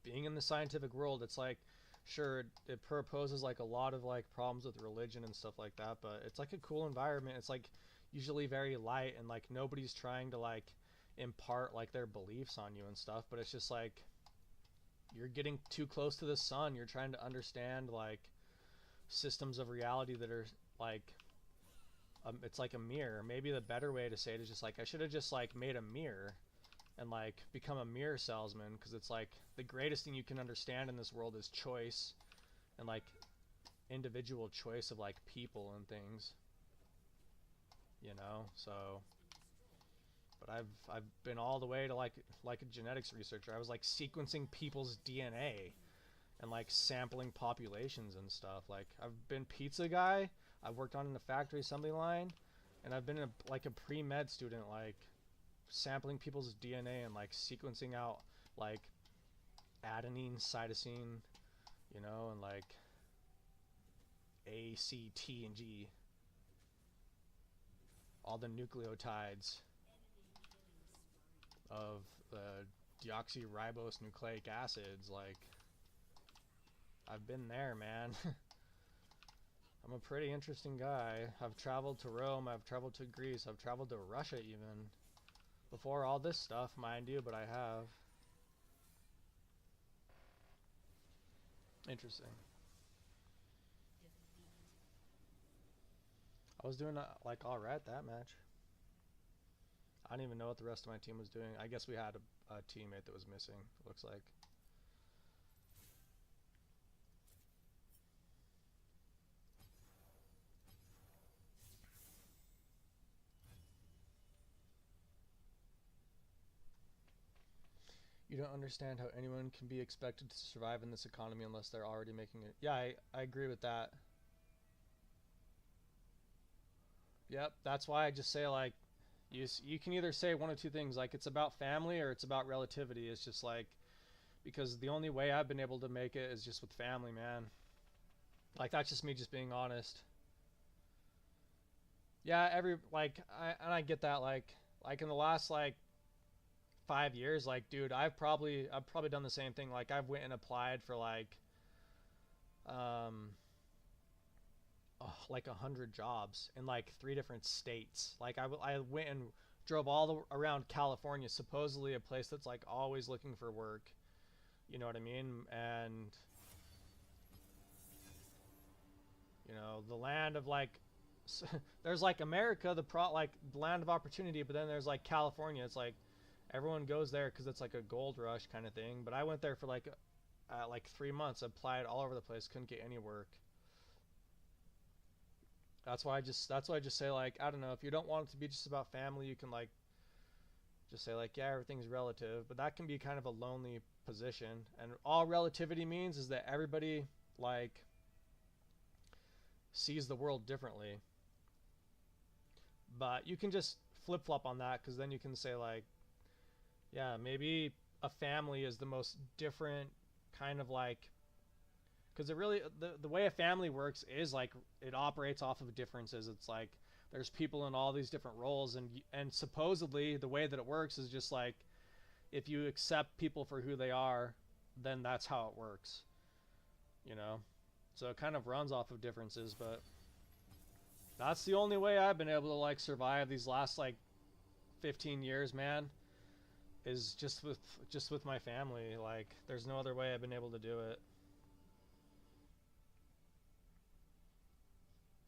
being in the scientific world, it's like, sure, it proposes like a lot of like problems with religion and stuff like that, but it's like a cool environment. It's like usually very light, and like nobody's trying to like impart like their beliefs on you and stuff, but it's just like you're getting too close to the sun. You're trying to understand like systems of reality that are like, it's like a mirror. Maybe the better way to say it is just like, I should have just like made a mirror, and like become a mirror salesman, because it's like the greatest thing you can understand in this world is choice, and like individual choice of like people and things, you know. So but I've been all the way to like a genetics researcher. I was like sequencing people's DNA and like sampling populations and stuff. Like I've been pizza guy, I've worked on in a factory assembly line, and I've been like a pre-med student, like sampling people's DNA and like sequencing out like adenine, cytosine, you know, and like A, C, T, and G, all the nucleotides of the deoxyribose nucleic acids. Like I've been there, man. I'm a pretty interesting guy. I've traveled to Rome, I've traveled to Greece, I've traveled to Russia even. Before all this stuff, mind you, but I have. Interesting. I was doing like alright that match. I don't even know what the rest of my team was doing. I guess we had a teammate that was missing, looks like. You don't understand how anyone can be expected to survive in this economy unless they're already making it. Yeah, I agree with that. Yep, that's why I just say like, you can either say one of two things, like it's about family or it's about relativity. It's just like, because the only way I've been able to make it is just with family, man. Like that's just me just being honest. Yeah, I get that, like in the last like 5 years, like dude, I've probably done the same thing. Like I've went and applied for um like 100 jobs in like 3 different states. Like I went and drove all the around California, supposedly a place that's like always looking for work, you know what I mean? And you know, the land of like there's like America, like the land of opportunity, but then there's like California. It's like everyone goes there because it's like a gold rush kind of thing. But I went there for like 3 months, applied all over the place, couldn't get any work. That's why I just say, like, I don't know, if you don't want it to be just about family, you can like just say like, yeah, everything's relative, but that can be kind of a lonely position. And all relativity means is that everybody like sees the world differently. But you can just flip-flop on that, because then you can say like, yeah, maybe a family is the most different kind of like, because it really, the way a family works is like it operates off of differences. It's like there's people in all these different roles, and supposedly the way that it works is just like, if you accept people for who they are, then that's how it works, you know. So it kind of runs off of differences. But that's the only way I've been able to like survive these last like 15 years, man, is just with my family. Like there's no other way I've been able to do it.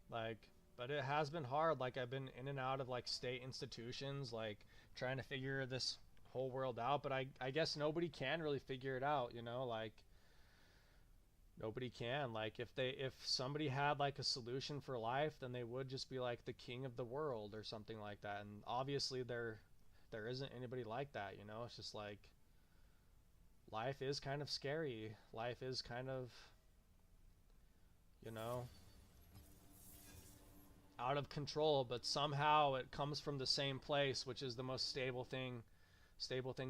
Like, but it has been hard. Like I've been in and out of like state institutions, like trying to figure this whole world out. But I guess nobody can really figure it out, you know. Like nobody can. Like if somebody had like a solution for life, then they would just be like the king of the world or something like that. And obviously there isn't anybody like that, you know. It's just like life is kind of scary. Life is kind of, you know, out of control, but somehow it comes from the same place, which is the most stable thing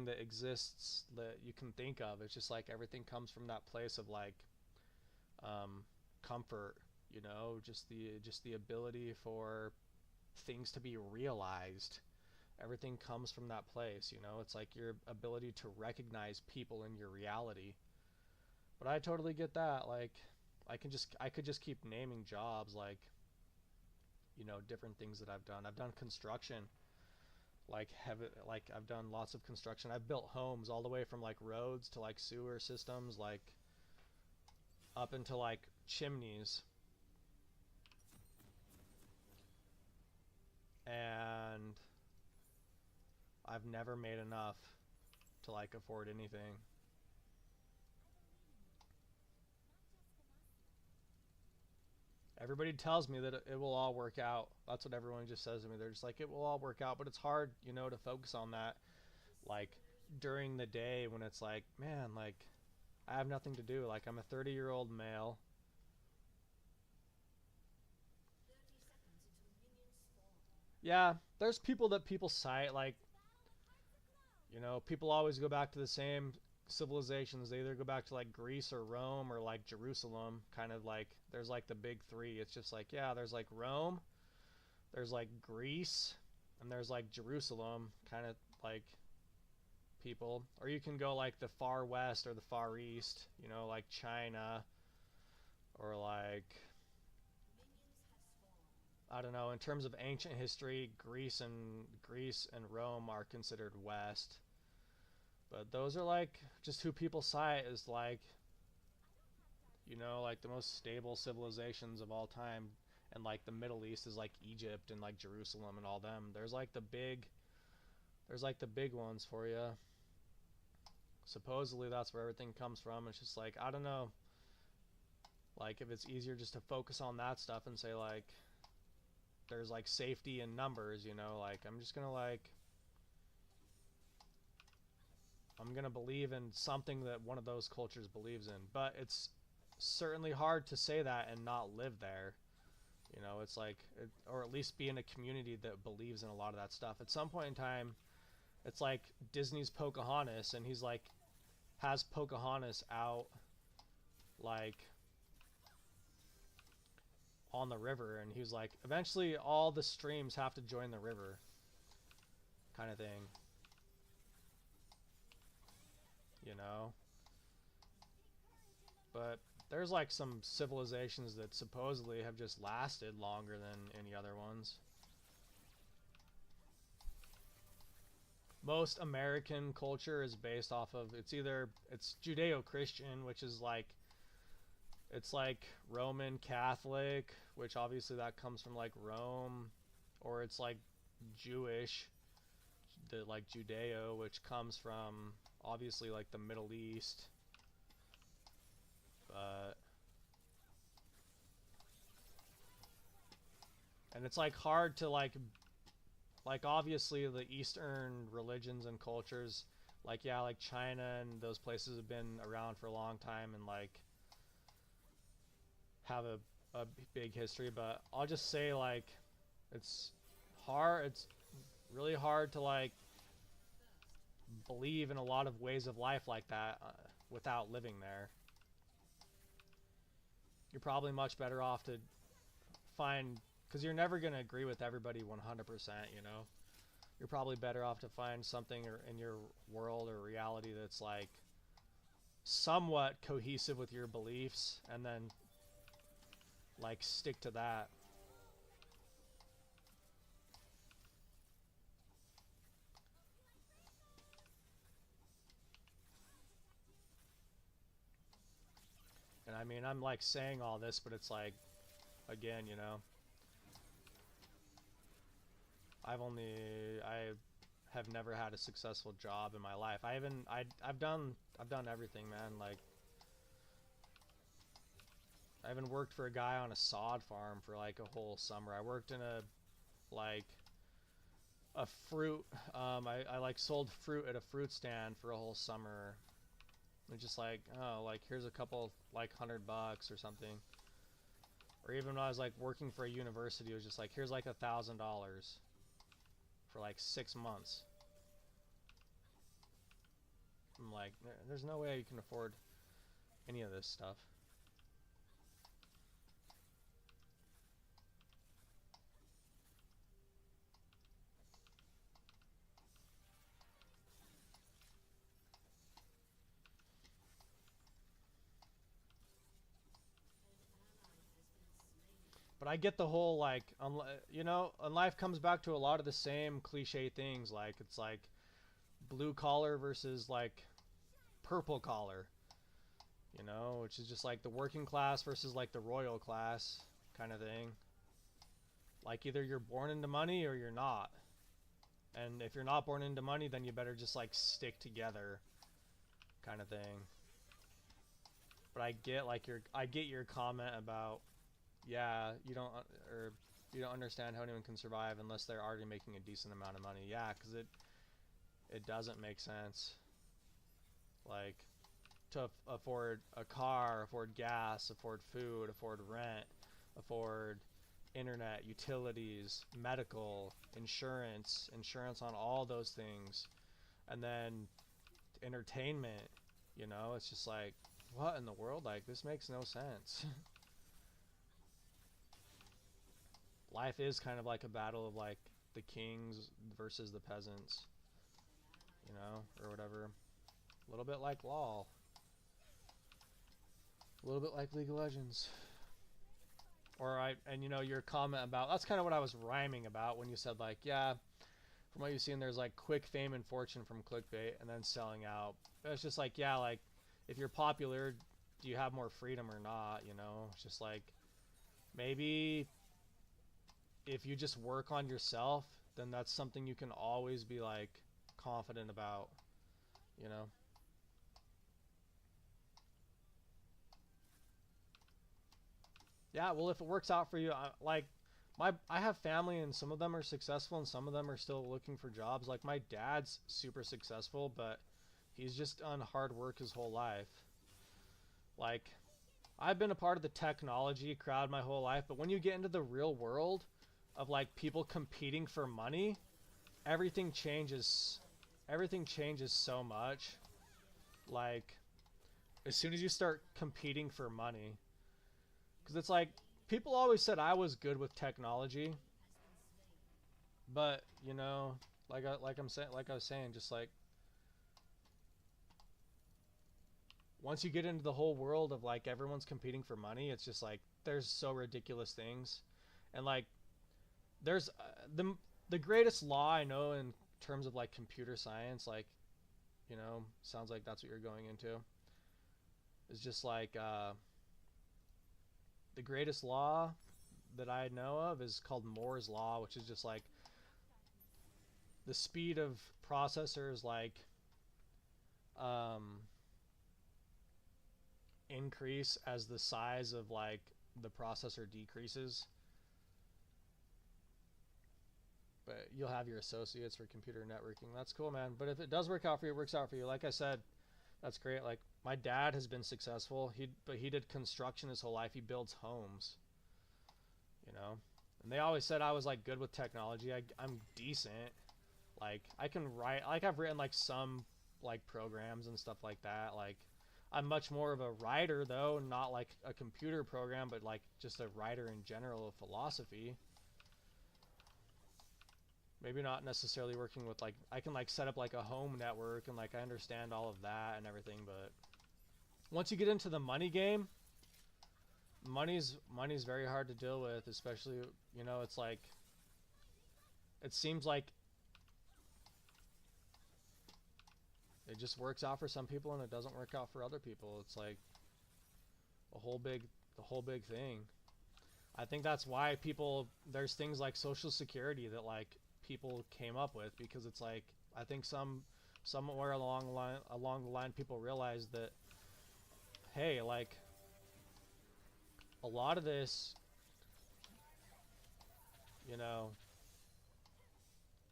that exists that you can think of. It's just like everything comes from that place of like comfort, you know, just the ability for things to be realized. Everything comes from that place, you know. It's like your ability to recognize people in your reality. But I totally get that. Like I could just keep naming jobs, like, you know, different things that I've done. I've done construction, like I've done lots of construction. I've built homes all the way from like roads to like sewer systems, like up into like chimneys. And I've never made enough to like afford anything. Everybody tells me that it will all work out. That's what everyone just says to me. They're just like, it will all work out, but it's hard, you know, to focus on that like during the day when it's like, man, like I have nothing to do. Like I'm a 30-year-old male. Yeah, there's people that people cite like, you know, people always go back to the same civilizations. They either go back to like Greece or Rome or like Jerusalem, kind of like there's like the big three. It's just like, yeah, there's like Rome, there's like Greece, and there's like Jerusalem, kind of like people. Or you can go like the far west or the far east, you know, like China or like I don't know, in terms of ancient history, Greece and Rome are considered west. But those are like just who people cite as like, you know, like the most stable civilizations of all time. And like the Middle East is like Egypt and like Jerusalem and all them. There's like the big ones for you. Supposedly that's where everything comes from. It's just like, I don't know. Like if it's easier just to focus on that stuff and say like there's like safety in numbers, you know, like I'm gonna believe in something that one of those cultures believes in. But it's certainly hard to say that and not live there. You know, it's like, or at least be in a community that believes in a lot of that stuff. At some point in time, it's like Disney's Pocahontas, and he's like, has Pocahontas out, like, on the river, and he was like, eventually all the streams have to join the river, kind of thing. You know? But there's like some civilizations that supposedly have just lasted longer than any other ones. Most American culture is based off of, it's Judeo-Christian, which is like, it's like Roman Catholic, which obviously that comes from like Rome, or it's like Jewish, the like Judeo, which comes from obviously like the Middle East. And it's like hard to like obviously the Eastern religions and cultures, like yeah, like China and those places have been around for a long time and like have a big history, but I'll just say like it's really hard to like believe in a lot of ways of life like that without living there. You're probably much better off to find, because you're never going to agree with everybody 100%, you know. You're probably better off to find something in your world or reality that's like somewhat cohesive with your beliefs, and then like stick to that. And I mean, I'm like saying all this, but it's like, again, you know, I have never had a successful job in my life. I've done everything, man. Like, I even worked for a guy on a sod farm for like a whole summer. I worked in like a fruit, I like sold fruit at a fruit stand for a whole summer. It's just like, oh, like here's a couple like $100 or something. Or even when I was like working for a university, it was just like, here's like $1,000 for like 6 months. I'm like, there's no way you can afford any of this stuff. But I get the whole like, you know, and life comes back to a lot of the same cliche things. Like it's like blue collar versus like purple collar, you know, which is just like the working class versus like the royal class kind of thing. Like either you're born into money or you're not. And if you're not born into money, then you better just like stick together, kind of thing. But I get like I get your comment about, yeah, you don't understand how anyone can survive unless they're already making a decent amount of money. Yeah, because it doesn't make sense. Like, to afford a car, afford gas, afford food, afford rent, afford internet, utilities, medical, insurance on all those things, and then entertainment, you know, it's just like, what in the world? Like, this makes no sense. Life is kind of like a battle of like the kings versus the peasants, you know, or whatever. A little bit like LOL. A little bit like League of Legends. And you know, your comment about, that's kind of what I was rhyming about when you said like, yeah, from what you've seen, there's like quick fame and fortune from clickbait and then selling out. It's just like, yeah, like if you're popular, do you have more freedom or not? You know, it's just like, maybe if you just work on yourself, then that's something you can always be like confident about, you know. Yeah, well, if it works out for you, I have family and some of them are successful and some of them are still looking for jobs. Like my dad's super successful, but he's just done hard work his whole life. Like, I've been a part of the technology crowd my whole life, but when you get into the real world of like people competing for money, everything changes. Everything changes so much. Like, as soon as you start competing for money, because it's like, people always said I was good with technology, but you know, like I was saying, just like once you get into the whole world of like everyone's competing for money, it's just like there's so ridiculous things, and like there's the greatest law I know in terms of like computer science, like, you know, sounds like that's what you're going into, is just like the greatest law that I know of is called Moore's law, which is just like the speed of processors like increase as the size of like the processor decreases. But you'll have your associates for computer networking. That's cool, man. But if it does work out for you, it works out for you. Like I said, that's great. Like my dad has been successful. But he did construction his whole life. He builds homes, you know. And they always said I was like good with technology. I'm decent. Like I can write. Like I've written like some like programs and stuff like that. Like I'm much more of a writer though, not like a computer program, but like just a writer in general of philosophy. Maybe not necessarily working with like, I can like set up like a home network and like I understand all of that and everything, but once you get into the money game, money's very hard to deal with, especially, you know, it's like, it seems like it just works out for some people and it doesn't work out for other people. It's like the whole big thing. I think that's why there's things like Social Security that like people came up with, because it's like, I think somewhere along the line people realized that, hey, like a lot of this, you know,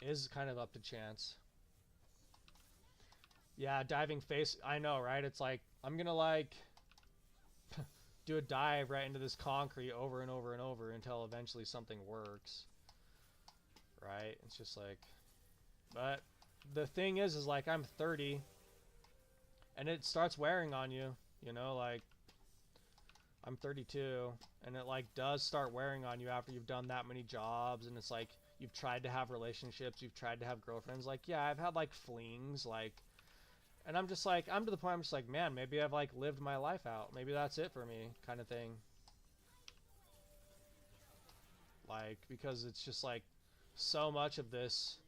is kind of up to chance. Yeah, diving face, I know, right? It's like, I'm gonna like do a dive right into this concrete over and over and over until eventually something works, right? It's just like, but the thing is like I'm 30 and it starts wearing on you, you know, like I'm 32 and it like does start wearing on you after you've done that many jobs, and it's like you've tried to have relationships, you've tried to have girlfriends, like yeah, I've had like flings, like, and I'm just like, I'm to the point I'm just like, man, maybe I've like lived my life out, maybe that's it for me, kind of thing. Like, because it's just like so much of this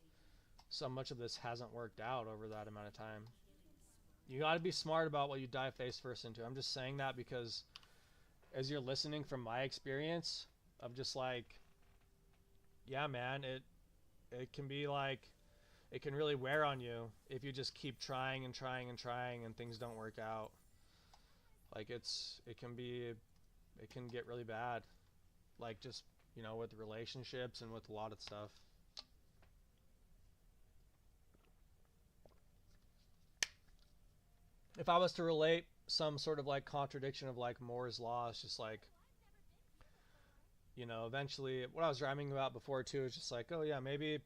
hasn't worked out over that amount of time. You got to be smart about what you dive face first into. I'm just saying that because as you're listening from my experience, I'm just like, yeah, man, it can be like, it can really wear on you if you just keep trying and trying and trying and things don't work out. Like it can get really bad. Like just, you know, with relationships and with a lot of stuff. If I was to relate some sort of like contradiction of like Moore's law, it's just like, you know, eventually what I was rhyming about before too is just like, oh yeah, maybe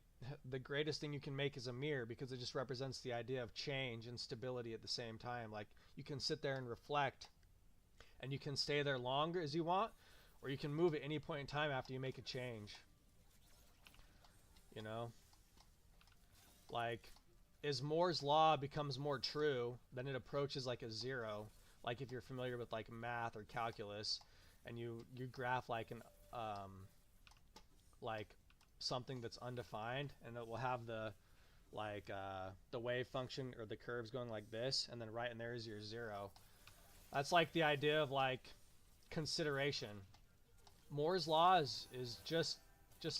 the greatest thing you can make is a mirror, because it just represents the idea of change and stability at the same time. Like you can sit there and reflect, and you can stay there longer as you want, or you can move at any point in time after you make a change. You know, like as Moore's law becomes more true, then it approaches like a zero. Like if you're familiar with like math or calculus, and you graph like an like something that's undefined, and it will have the like the wave function or the curves going like this, and then right in there is your zero. That's like the idea of like consideration. Moore's law is just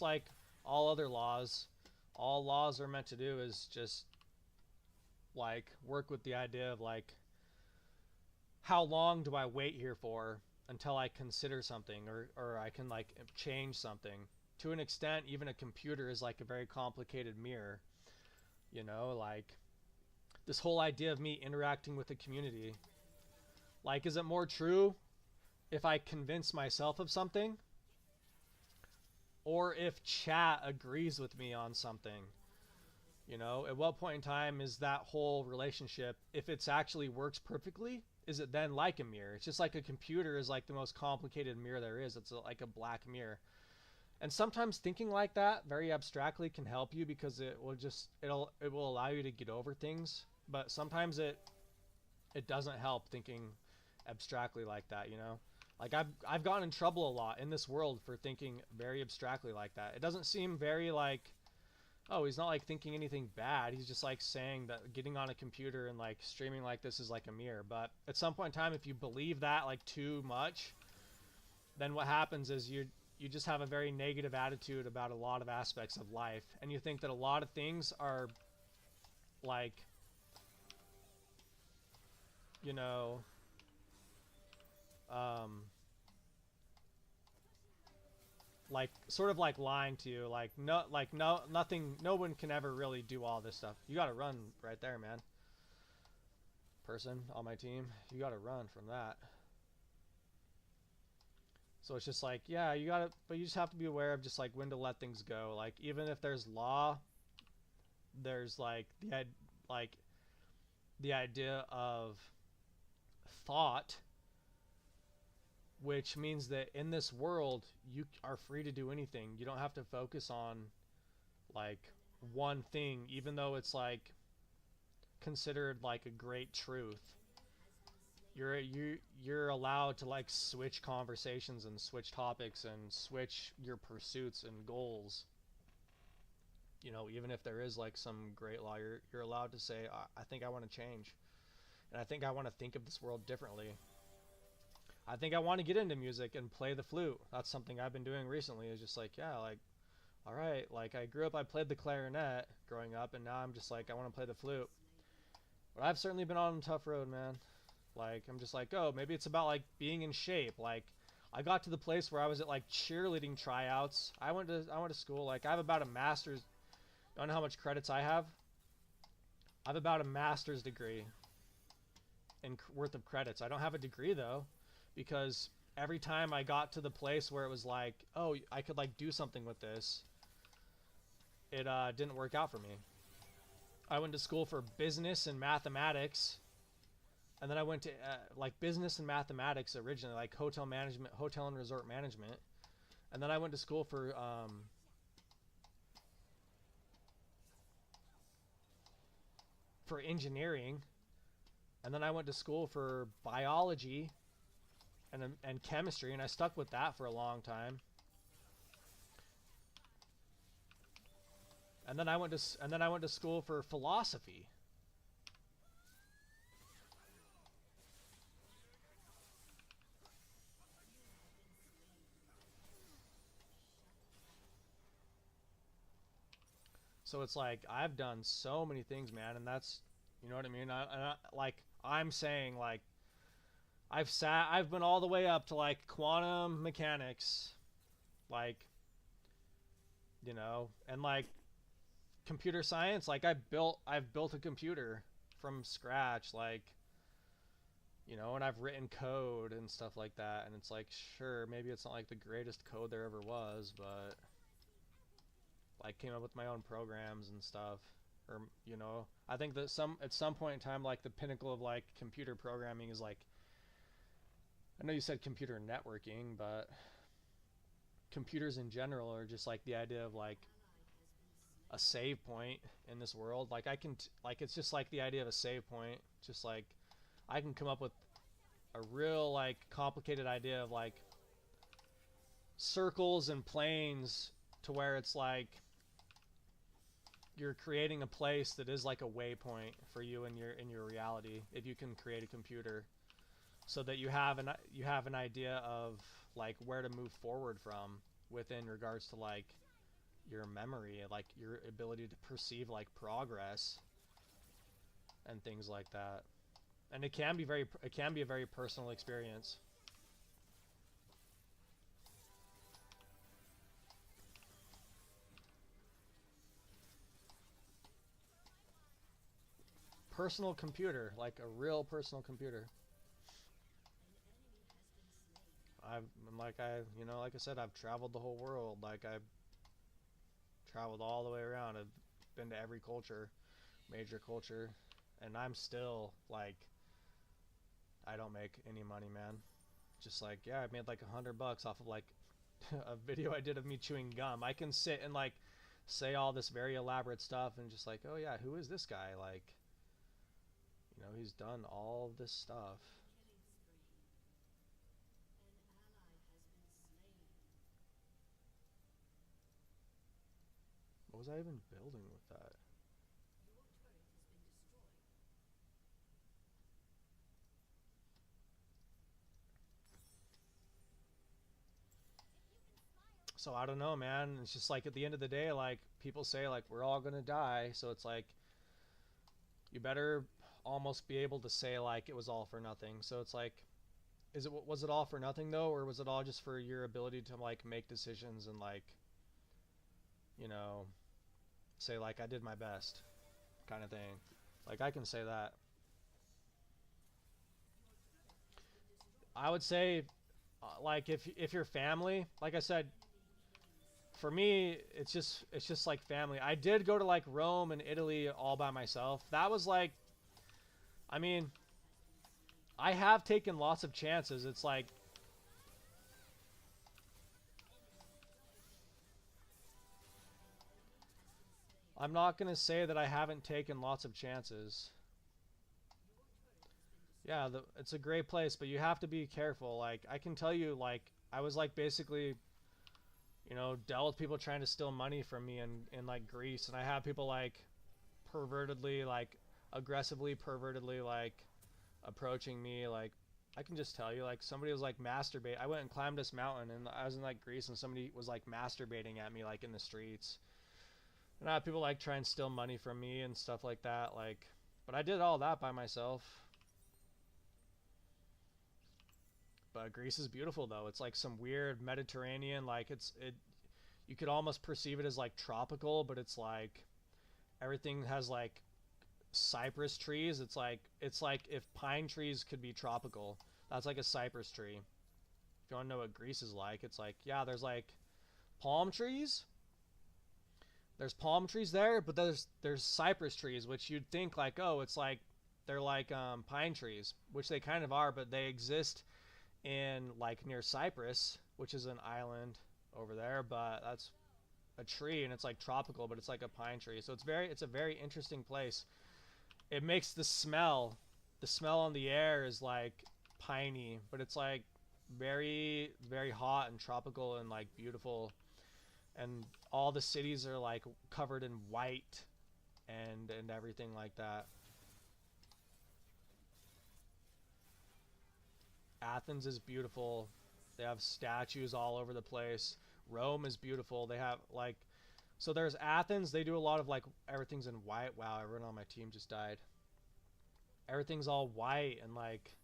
like all other laws. All laws are meant to do is just like work with the idea of like, how long do I wait here for until I consider something, or I can like change something. To an extent, even a computer is like a very complicated mirror. You know, like this whole idea of me interacting with the community. Like, is it more true if I convince myself of something, or if chat agrees with me on something? You know, at what point in time is that whole relationship, if it's actually works perfectly, is it then like a mirror? It's just like a computer is like the most complicated mirror there is. It's like a black mirror. And sometimes thinking like that very abstractly can help you, because it will allow you to get over things. But sometimes it doesn't help thinking abstractly like that, you know? Like I've gotten in trouble a lot in this world for thinking very abstractly like that. It doesn't seem very like, oh, he's not like thinking anything bad. He's just like saying that getting on a computer and like streaming like this is like a mirror. But at some point in time, if you believe that like too much, then what happens is you just have a very negative attitude about a lot of aspects of life, and you think that a lot of things are like, you know, like sort of like lying to you, like nothing, no one can ever really do all this stuff. You got to run right there, man. Person on my team, you got to run from that. So it's just like, yeah, you gotta, but you just have to be aware of just like when to let things go. Like even if there's law, there's like the idea of thought, which means that in this world you are free to do anything. You don't have to focus on like one thing, even though it's like considered like a great truth. You're allowed to like switch conversations and switch topics and switch your pursuits and goals. You know, even if there is like some great law, you're allowed to say, I think I want to change, and I think I want to think of this world differently. I think I want to get into music and play the flute. That's something I've been doing recently. Is just like, yeah, like, all right, like I grew up, I played the clarinet growing up, and now I'm just like, I want to play the flute. But I've certainly been on a tough road, man. Like, I'm just like, oh, maybe it's about like being in shape. Like, I got to the place where I was at like cheerleading tryouts. I went to school. Like, I have about a master's. Don't know how much credits I have. I have about a master's degree in worth of credits. I don't have a degree though, because every time I got to the place where it was like, oh, I could like do something with this, it didn't work out for me. I went to school for business and mathematics, and then I went to like business and mathematics originally, like hotel management, hotel and resort management, and then I went to school for engineering, and then I went to school for biology and chemistry, and I stuck with that for a long time. And then I went to school for philosophy. So it's like I've done so many things, man, and that's, you know what I mean. Like I'm saying, like I've been all the way up to like quantum mechanics, like, you know, and like computer science. Like I've built a computer from scratch, like, you know, and I've written code and stuff like that. And it's like, sure, maybe it's not like the greatest code there ever was, but like came up with my own programs and stuff. Or, you know, I think that at some point in time, like the pinnacle of like computer programming is like, I know you said computer networking, but computers in general are just like the idea of like a save point in this world. Like I can like it's just like the idea of a save point. Just like I can come up with a real like complicated idea of like circles and planes to where it's like you're creating a place that is like a waypoint for you in your reality if you can create a computer, so that you have an idea of like where to move forward from within regards to like your memory, like your ability to perceive like progress and things like that. And it can be a very personal experience. Personal computer, like a real personal computer. I've like I you know like I said, I've traveled the whole world. Like I've traveled all the way around. I've been to every culture, major culture, and I'm still like I don't make any money, man. Just like, yeah, I made like $100 off of like a video I did of me chewing gum. I can sit and like say all this very elaborate stuff and just like, oh yeah, who is this guy? Like, you know, he's done all this stuff. What was I even building with that? So I don't know, man. It's just like at the end of the day, like people say like we're all gonna die, so it's like you better almost be able to say like it was all for nothing. So it's like, was it all for nothing though, or was it all just for your ability to like make decisions and like, you know, say like I did my best, kind of thing. Like I can say that. I would say, like if your family, like I said, for me, it's just like family. I did go to like Rome and Italy all by myself. That was like, I mean, I have taken lots of chances. It's like, I'm not gonna say that I haven't taken lots of chances. Yeah, it's a great place, but you have to be careful. Like I can tell you, like I was like basically, you know, dealt with people trying to steal money from me in like Greece, and I have people like pervertedly, like aggressively, pervertedly, like approaching me. Like I can just tell you, like somebody was like masturbate. I went and climbed this mountain, and I was in like Greece, and somebody was like masturbating at me like in the streets. And I have people like try and steal money from me and stuff like that. Like, but I did all that by myself. But Greece is beautiful though. It's like some weird Mediterranean, like it you could almost perceive it as like tropical, but it's like everything has like cypress trees. It's like if pine trees could be tropical. That's like a cypress tree. If you want to know what Greece is like, it's like, yeah, there's like palm trees. There's palm trees there, but there's cypress trees, which you'd think like, oh, it's like they're like pine trees, which they kind of are, but they exist in like near Cyprus, which is an island over there, but that's a tree and it's like tropical, but it's like a pine tree. So it's a very interesting place. It makes the smell on the air is like piney, but it's like very hot and tropical and like beautiful. And all the cities are like covered in white and everything like that. Athens is beautiful. They have statues all over the place. Rome is beautiful. They have like So there's Athens. They do a lot of like everything's in white. Wow, everyone on my team just died. Everything's all white and like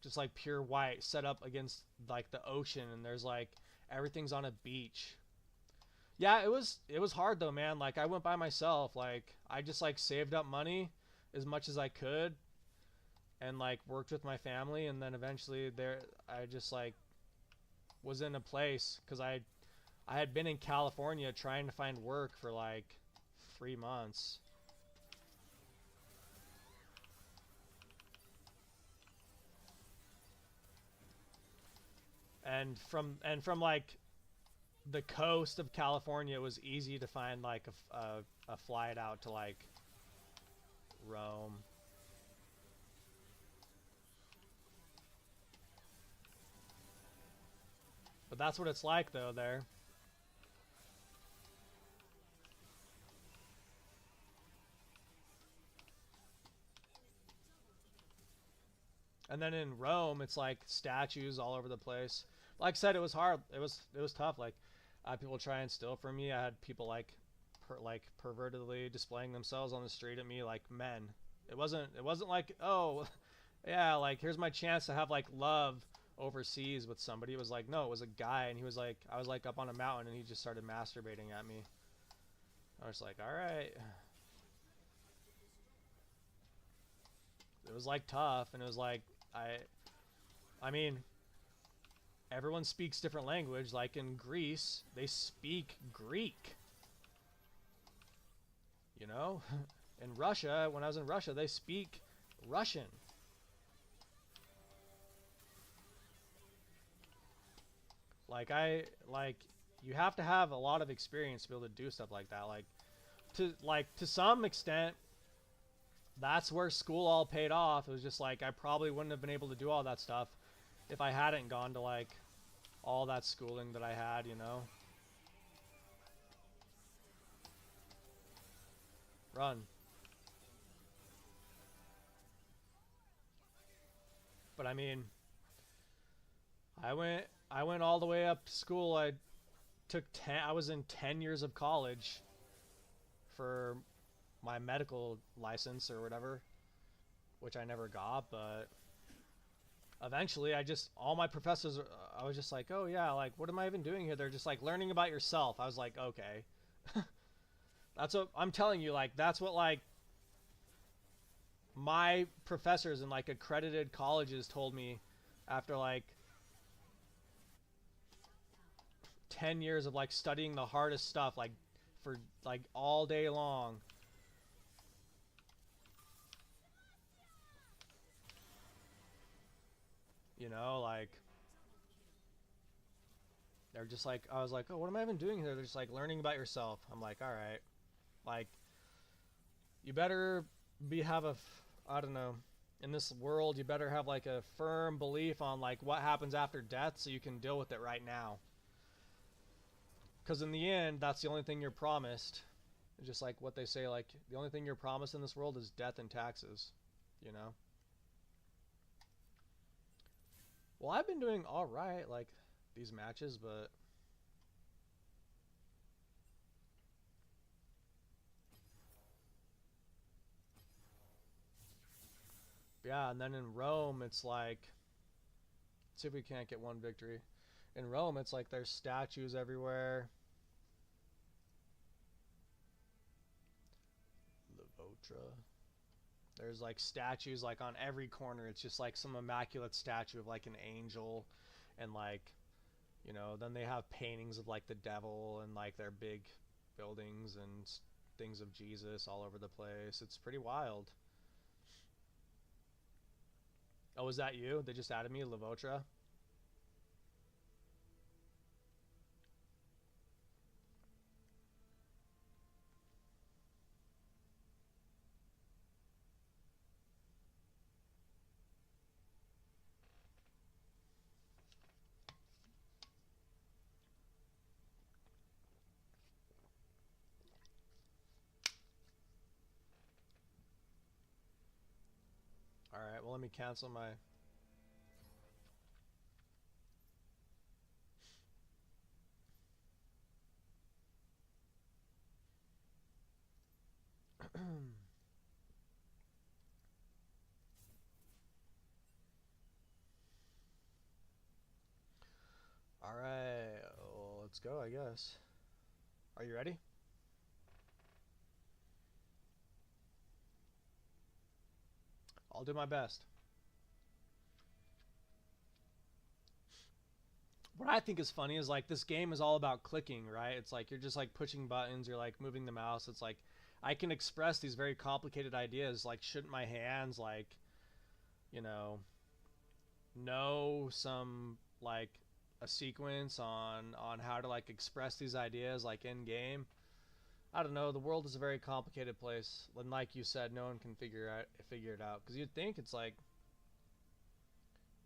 just like pure white set up against like the ocean, and there's like everything's on a beach. Yeah, it was hard though, man. Like I went by myself. Like I just like saved up money as much as I could and like worked with my family, and then eventually there I just like was in a place cuz I had been in California trying to find work for like 3 months. And from like the coast of California, it was easy to find like a flight out to like Rome. But that's what it's like though there. And then in Rome, it's like statues all over the place. Like I said, it was hard. It was tough. Like I had people try and steal from me. I had people like pervertedly displaying themselves on the street at me like men. It wasn't like, oh yeah, like here's my chance to have like love overseas with somebody. It was like, no, it was a guy, and he was like, I was like up on a mountain, and he just started masturbating at me. I was like, all right. It was like tough, and it was like I mean, everyone speaks different language. Like in Greece, they speak Greek. You know, in Russia, when I was in Russia, they speak Russian. Like you have to have a lot of experience to be able to do stuff like that. To some extent, that's where school all paid off. It was just like I probably wouldn't have been able to do all that stuff if I hadn't gone to like all that schooling that I had, you know. Run. But I mean, I went all the way up to school. I was in 10 years of college for my medical license or whatever, which I never got, but eventually all my professors, I was just like, oh yeah, like what am I even doing here? They're just like learning about yourself. I was like, okay. That's what I'm telling you, like that's what like my professors in like accredited colleges told me after like 10 years of like studying the hardest stuff like for like all day long. You know, like they're just like, I was like, oh, what am I even doing here? They're just like learning about yourself. I'm like, all right, like you better I don't know, in this world you better have like a firm belief on like what happens after death so you can deal with it right now. Because in the end, that's the only thing you're promised. It's just like what they say, like the only thing you're promised in this world is death and taxes, you know. Well, I've been doing all right like these matches, but yeah, and then in Rome, it's like, let's see if we can't get one victory. In Rome, it's like there's statues everywhere. Levotra. There's like statues like on every corner. It's just like some immaculate statue of like an angel, and like, you know, then they have paintings of like the devil and like their big buildings and things of Jesus all over the place. It's pretty wild. Oh, was that you? They just added me, Levotra. All right, well, let me cancel my. All right, well, let's go, I guess. Are you ready? I'll do my best. What I think is funny is like this game is all about clicking, right? It's like you're just like pushing buttons, you're like moving the mouse. It's like I can express these very complicated ideas. Like, shouldn't my hands like, you know some like a sequence on how to like express these ideas like in game? I don't know. The world is a very complicated place, and like you said, no one can figure it out. Because you'd think it's like,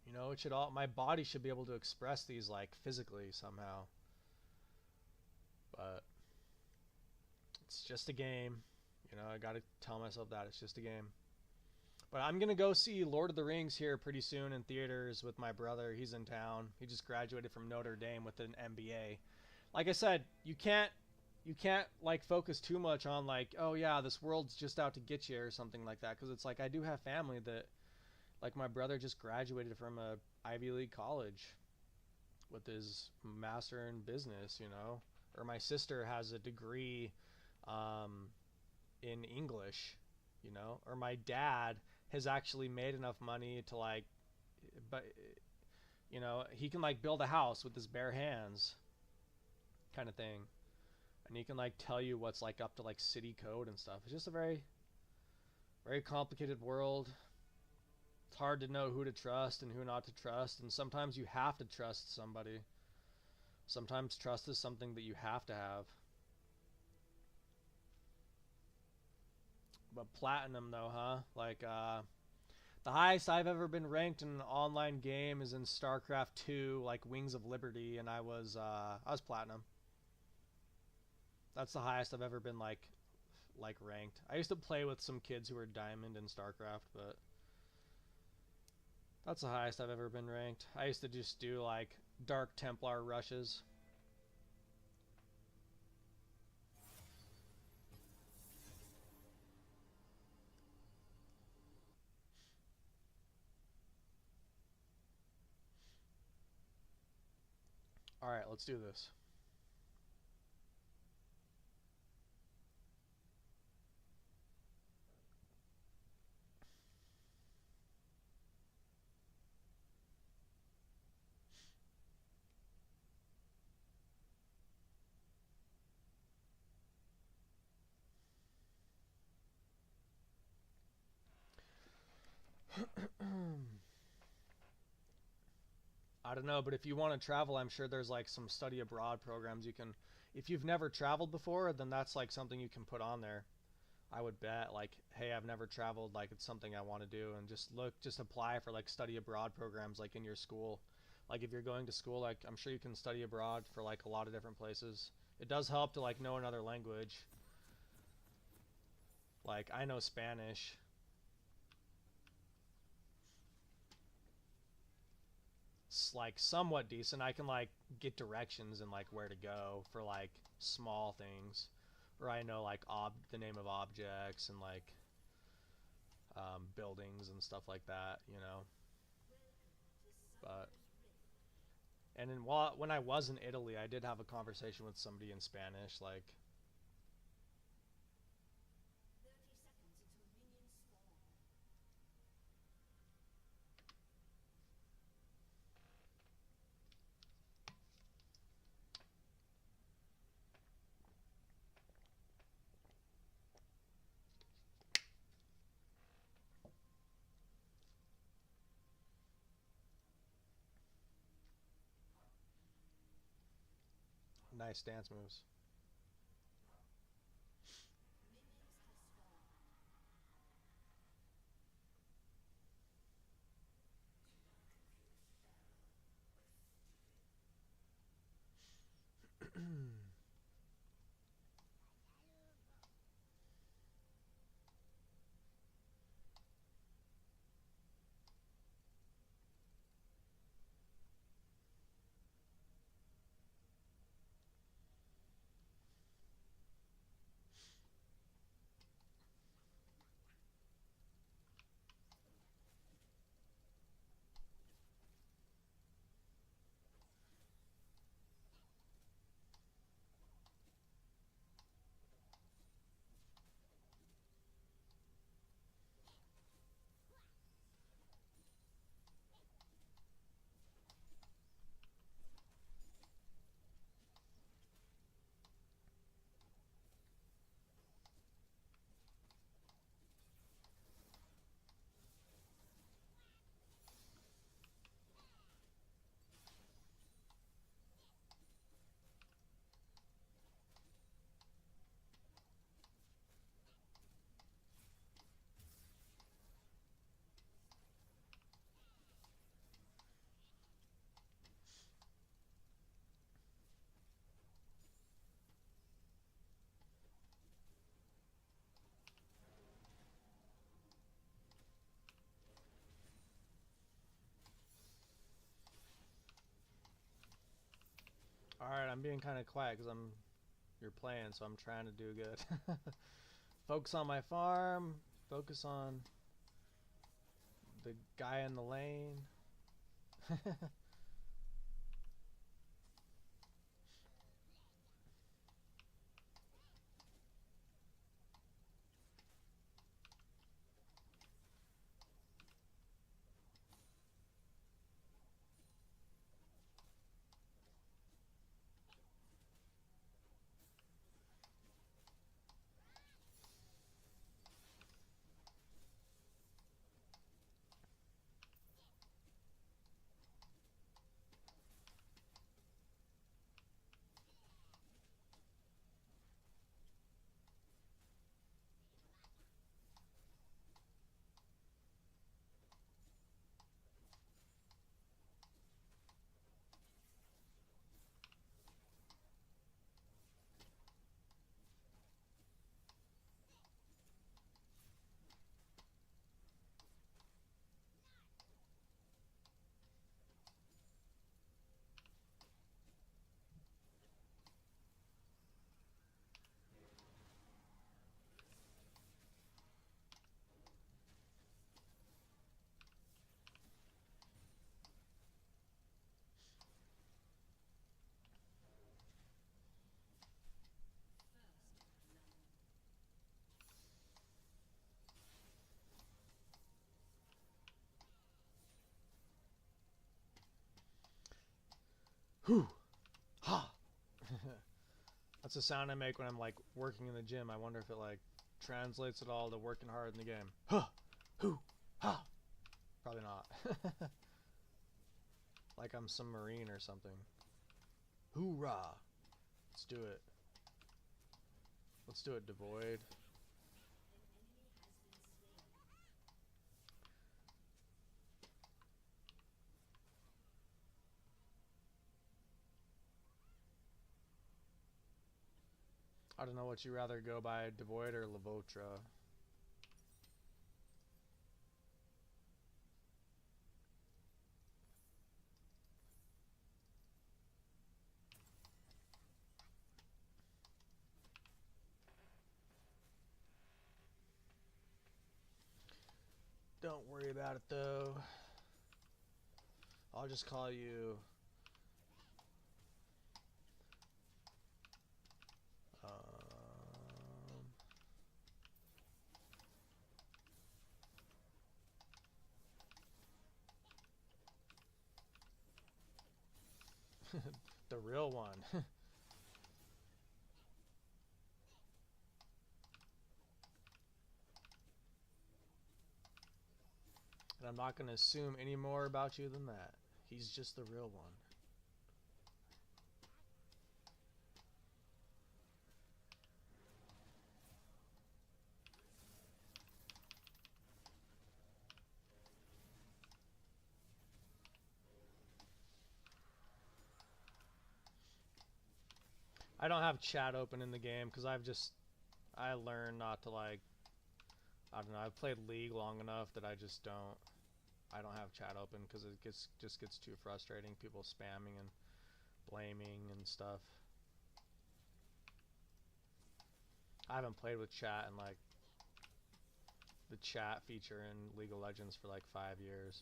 it should all my body should be able to express these like physically somehow. But it's just a game. I gotta tell myself that it's just a game. But I'm gonna go see Lord of the Rings here pretty soon in theaters with my brother. He's in town. He just graduated from Notre Dame with an MBA. Like I said, you can't like focus too much on like, oh yeah, this world's just out to get you or something like that, because it's like I do have family that, like, my brother just graduated from a Ivy League college with his master in business, or my sister has a degree um, in English, or my dad has actually made enough money to like, but he can like build a house with his bare hands, kind of thing, and he can like tell you what's like up to like city code and stuff. It's just a very, very complicated world. It's hard to know who to trust and who not to trust, and sometimes you have to trust somebody. Sometimes trust is something that you have to have. But platinum though, huh? Like the highest I've ever been ranked in an online game is in StarCraft 2, like Wings of Liberty, and I was platinum. That's the highest I've ever been like ranked. I used to play with some kids who were diamond in StarCraft, but that's the highest I've ever been ranked. I used to just do like Dark Templar rushes. Alright, let's do this. I don't know, but if you want to travel, I'm sure there's like some study abroad programs you can. If you've never traveled before, then that's like something you can put on there. I would bet, like, hey, I've never traveled, like it's something I want to do, and just apply for like study abroad programs like in your school. Like if you're going to school, like I'm sure you can study abroad for like a lot of different places. It does help to like know another language. Like I know Spanish. It's like somewhat decent. I can like get directions and like where to go for like small things, or I know like the name of objects and like buildings and stuff like that. But and then when I was in Italy, I did have a conversation with somebody in Spanish. Like, nice dance moves. Alright, I'm being kind of quiet because you're playing, so I'm trying to do good. Focus on my farm. Focus on the guy in the lane. Whew. Ha. That's the sound I make when I'm like working in the gym. I wonder if it like translates at all to working hard in the game. Huh. Hoo. Ha. Probably not. Like I'm some marine or something. Hoorah. Let's do it. Let's do it, Devoid. I don't know what you rather go by, Devoid or Lavotra. Don't worry about it though. I'll just call you the real one. And I'm not going to assume any more about you than that. He's just the real one. I don't have chat open in the game because I learned not to like, I don't know, I've played League long enough that I don't have chat open because it just gets too frustrating. People spamming and blaming and stuff. I haven't played with chat in like the chat feature in League of Legends for like 5 years.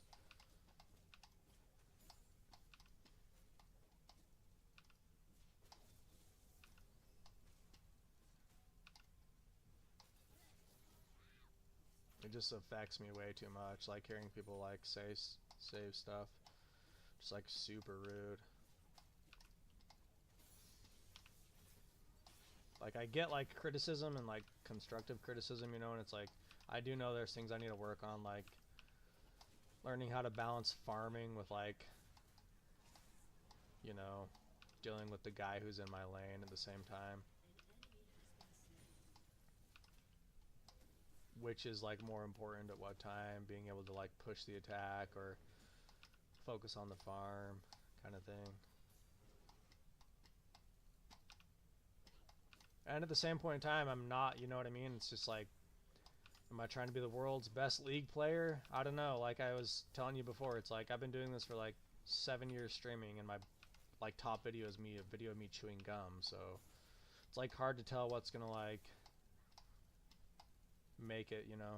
It just affects me way too much, like hearing people like save stuff. Just like super rude. Like I get like criticism and like constructive criticism, you know, and it's like I do know there's things I need to work on, like learning how to balance farming with like, you know, dealing with the guy who's in my lane at the same time. Which is like more important at what time, being able to like push the attack or focus on the farm kind of thing. And at the same point in time, I'm not, you know what I mean? It's just like, am I trying to be the world's best League player? I don't know. Like I was telling you before, it's like I've been doing this for like 7 years streaming, and my like top video is me, a video of me chewing gum, so it's like hard to tell what's gonna like make it, you know,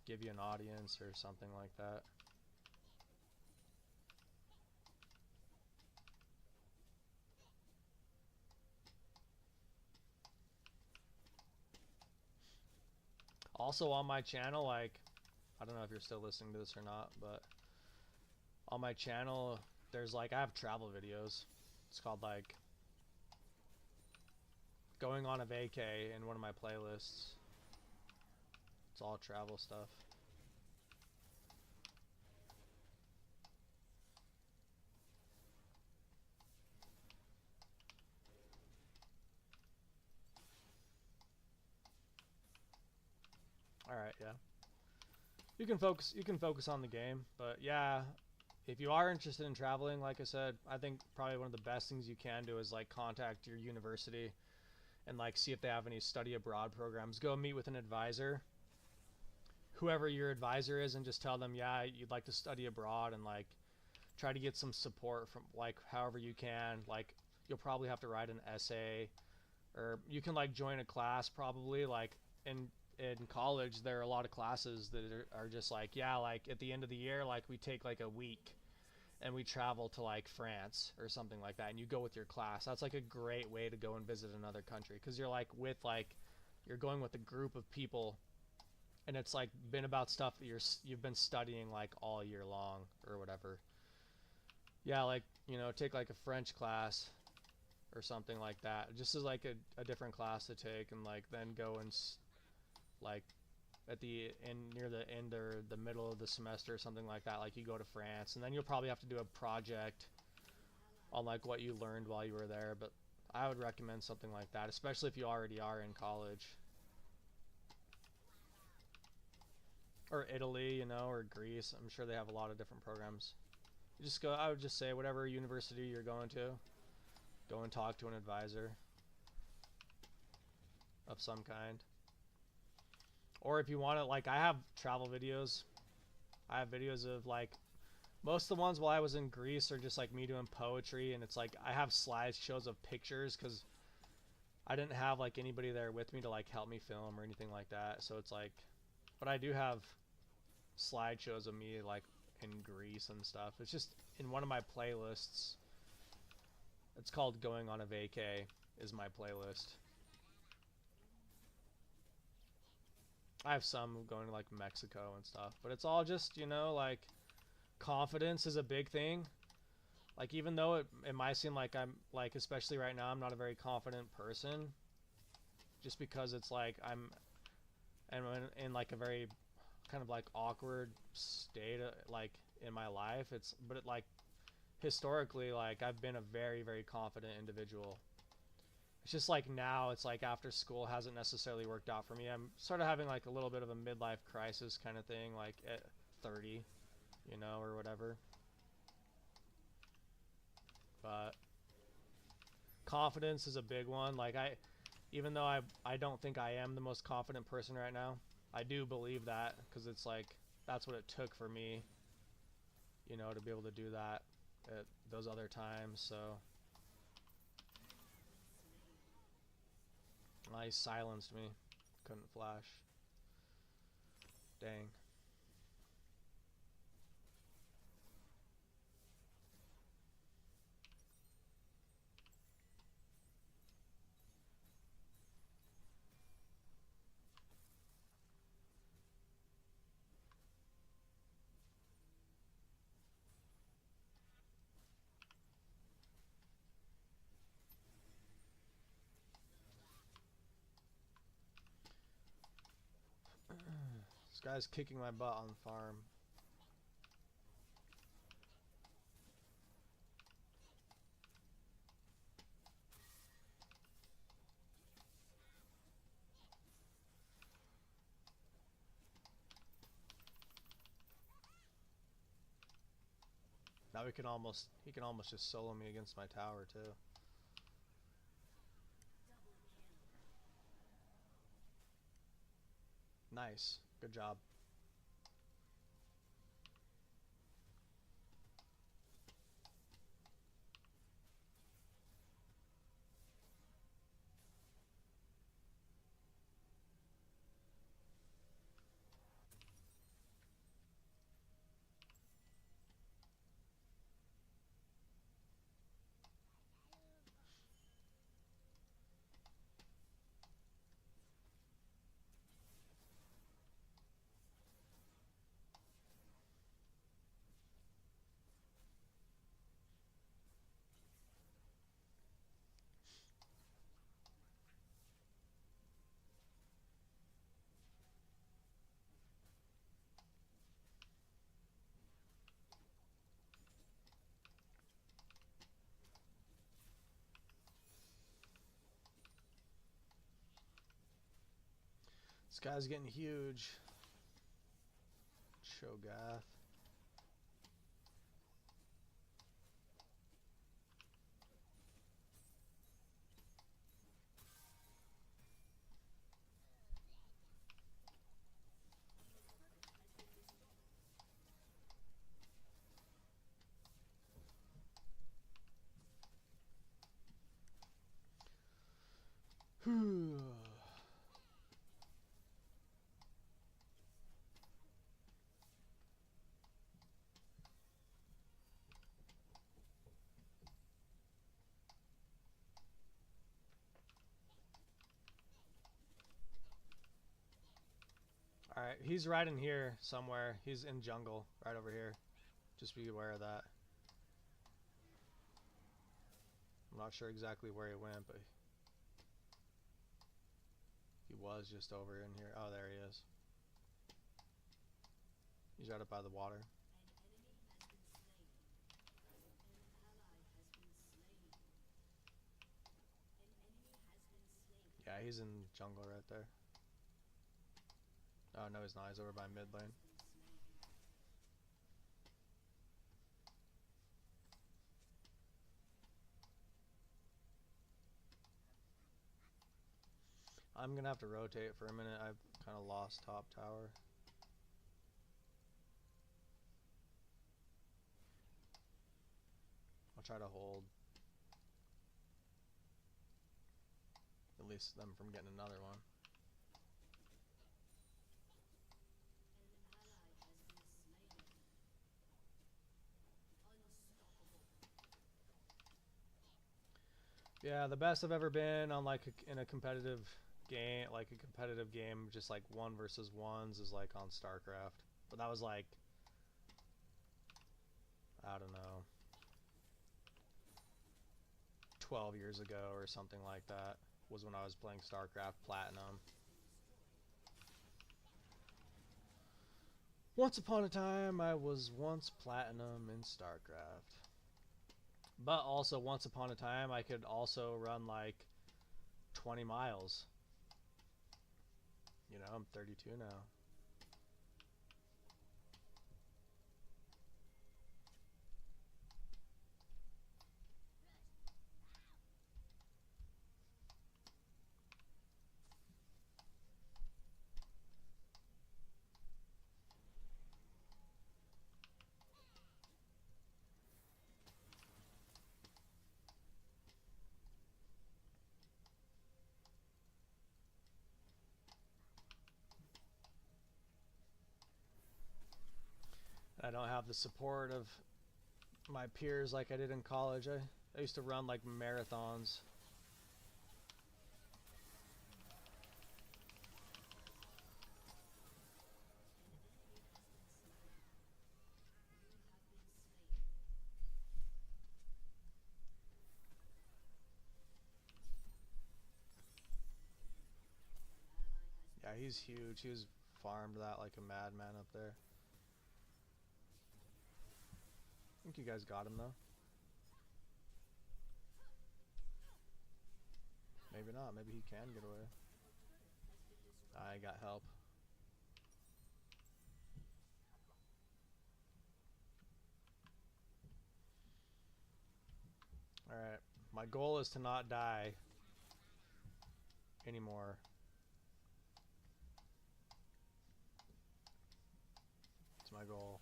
give you an audience or something like that. Also on my channel, like, I don't know if you're still listening to this or not, but on my channel, there's like, I have travel videos. It's called like Going on a Vacay in one of my playlists. It's all travel stuff. Alright, yeah. You can focus on the game, but yeah, if you are interested in traveling, like I said, I think probably one of the best things you can do is like contact your university and like see if they have any study abroad programs. Go meet with an advisor, whoever your advisor is, and just tell them, yeah, you'd like to study abroad, and like try to get some support from like however you can. Like you'll probably have to write an essay, or you can like join a class probably. Like in college there are a lot of classes that are just like, yeah, like at the end of the year, like we take like a week and we travel to like France or something like that, and you go with your class. That's like a great way to go and visit another country, because you're like with like you're going with a group of people, and it's like been about stuff that you've been studying like all year long or whatever. Yeah, like, you know, take like a French class or something like that, just as like a different class to take, and like then go and like at the end, near the end or the middle of the semester or something like that, like you go to France, and then you'll probably have to do a project on like what you learned while you were there. But I would recommend something like that, especially if you already are in college. Or Italy, you know, or Greece. I'm sure they have a lot of different programs. You just go, I would just say whatever university you're going to, go and talk to an advisor of some kind. Or if you want to, like, I have travel videos. I have videos of like, most of the ones while I was in Greece are just like me doing poetry, and it's like I have slideshows of pictures because I didn't have like anybody there with me to like help me film or anything like that. So it's like, but I do have slideshows of me like in Greece and stuff. It's just in one of my playlists. It's called Going on a Vacay is my playlist. I have some going to like Mexico and stuff, but it's all just, you know, like confidence is a big thing. Like even though it might seem like I'm like, especially right now, I'm not a very confident person, just because it's like I'm in like a very kind of like awkward state like in my life. It's but it like historically, like I've been a very, very confident individual. It's just like now, it's like after school hasn't necessarily worked out for me. I'm sort of having like a little bit of a midlife crisis kind of thing, like at 30, you know, or whatever. But confidence is a big one. Like even though I don't think I am the most confident person right now, I do believe that, because it's like that's what it took for me, you know, to be able to do that at those other times. So he silenced me. Couldn't flash. Dang. This guy's kicking my butt on the farm. Now he can almost just solo me against my tower too. Nice. Good job. This guy's getting huge. Cho'Gath. Alright, he's right in here somewhere. He's in jungle, right over here. Just be aware of that. I'm not sure exactly where he went, but he was just over in here. Oh, there he is. He's right up by the water. Yeah, he's in jungle right there. Oh, no, he's not. He's over by mid lane. I'm gonna have to rotate for a minute. I've kind of lost top tower. I'll try to hold. At least them from getting another one. Yeah, the best I've ever been on like in a competitive game, just like 1 versus 1s is like on StarCraft. But that was like, I don't know, 12 years ago or something like that was when I was playing StarCraft Platinum. Once upon a time, I was once Platinum in StarCraft. But also, once upon a time, I could also run like 20 miles. You know, I'm 32 now. I don't have the support of my peers like I did in college. I used to run like marathons. Yeah, he's huge. He was farmed that like a madman up there. I think you guys got him though. Maybe not. Maybe he can get away. I got help. Alright. My goal is to not die anymore. It's my goal.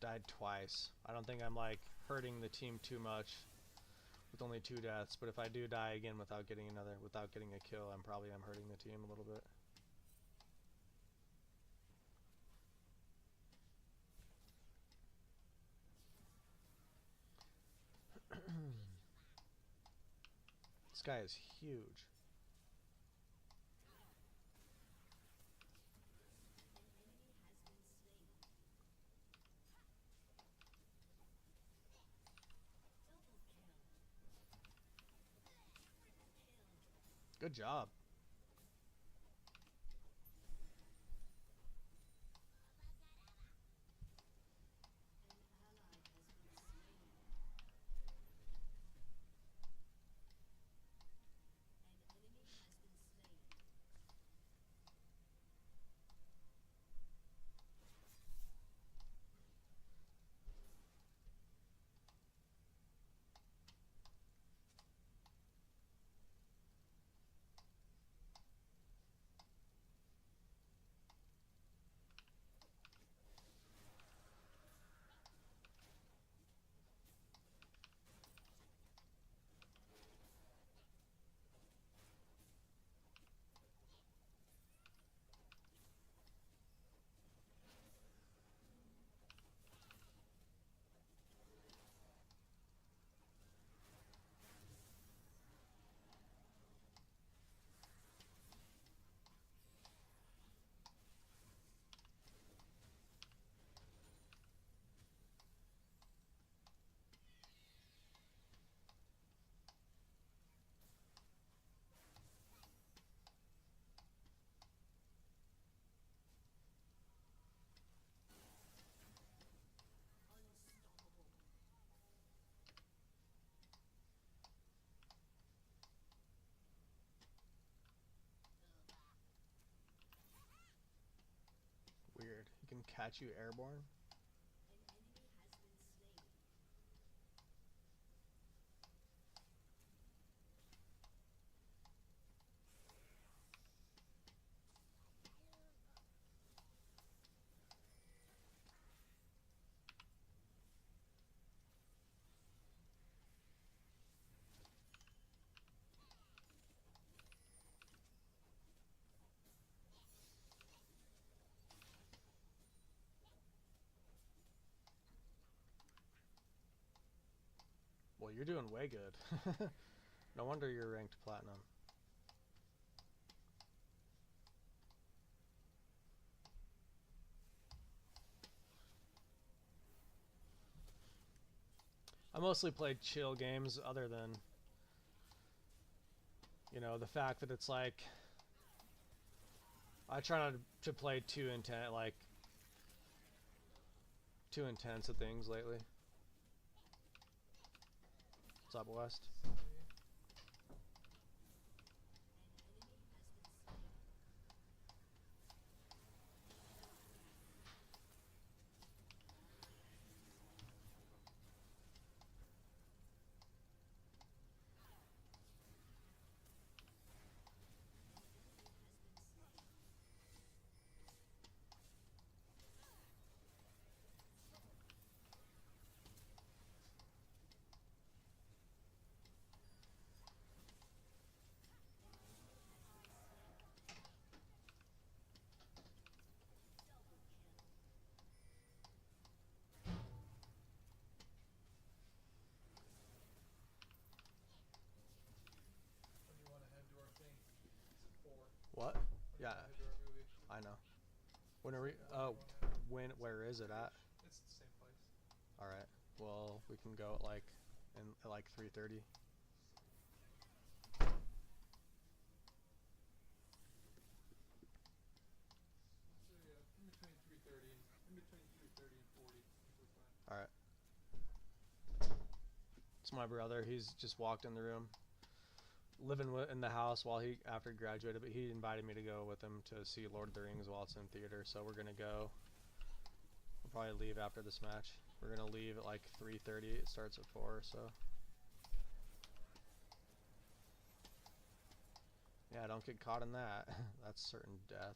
Died twice. I don't think I'm like hurting the team too much with only 2 deaths, but if I do die again without getting a kill, I'm hurting the team a little bit. This guy is huge. Good job. can catch you airborne. Well, you're doing way good. No wonder you're ranked platinum. I mostly played chill games other than, you know, the fact that it's like, I try not to play too intense, like, too intense at things lately. What's up, West? What? Yeah, I know. When are we? When? Where is it at? It's the same place. All right. Well, we can go at like, at like 3:30. So yeah, in between 3:30 and 40. We're fine. All right. It's my brother. He's just walked in the room, living in the house while after he graduated. But he invited me to go with him to see Lord of the Rings while it's in theater. So we're gonna go. We'll probably leave after this match. We're gonna leave at like 3:30. It starts at 4. So. Yeah, don't get caught in that. That's certain death.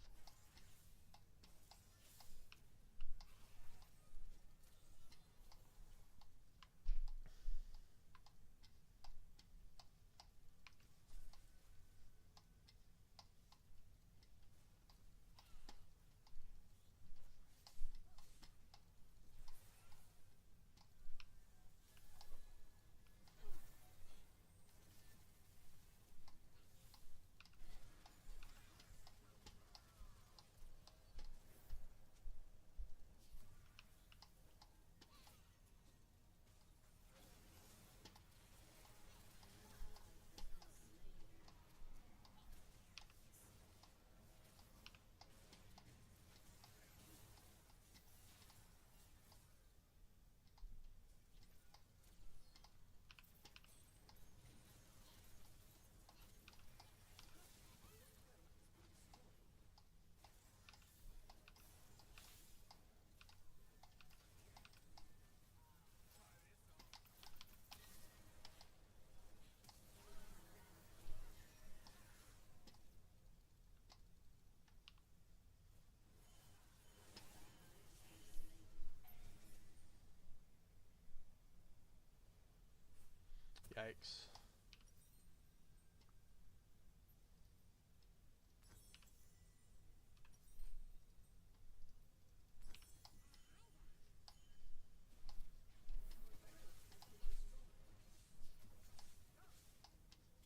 Yikes.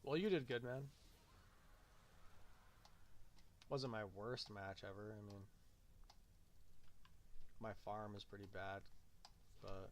Well, you did good, man. Wasn't my worst match ever. I mean, my farm is pretty bad, but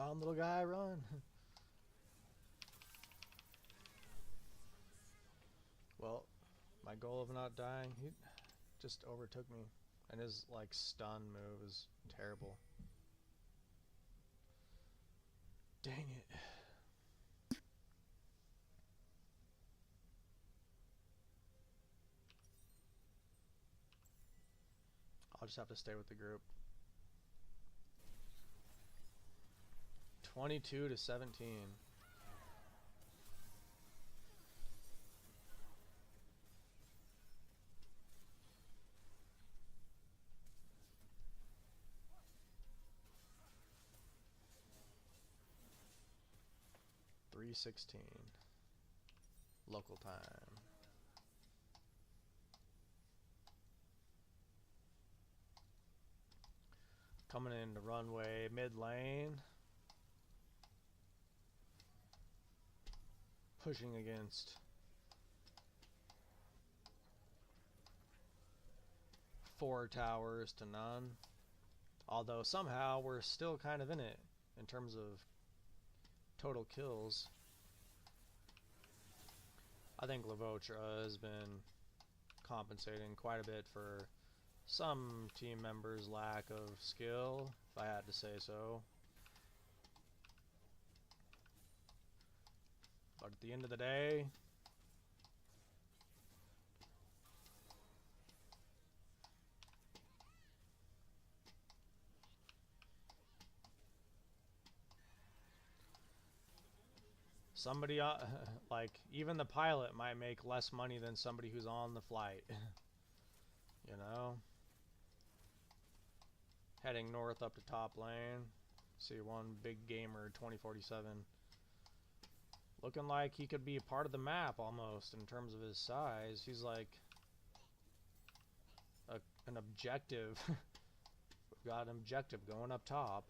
Run, little guy, run. Well, my goal of not dying, he just overtook me. And his, like, stun move is terrible. Dang it. I'll just have to stay with the group. 22 to 17. .316 local time. Coming into runway mid lane. Pushing against four towers to none. Although somehow we're still kind of in it in terms of total kills. I think Lavotra has been compensating quite a bit for some team members' lack of skill, if I had to say so. But at the end of the day, somebody, like, even the pilot might make less money than somebody who's on the flight. You know? Heading north up to top lane. See one big gamer 2047. Looking like he could be a part of the map almost in terms of his size. He's like an objective. We've got an objective going up top.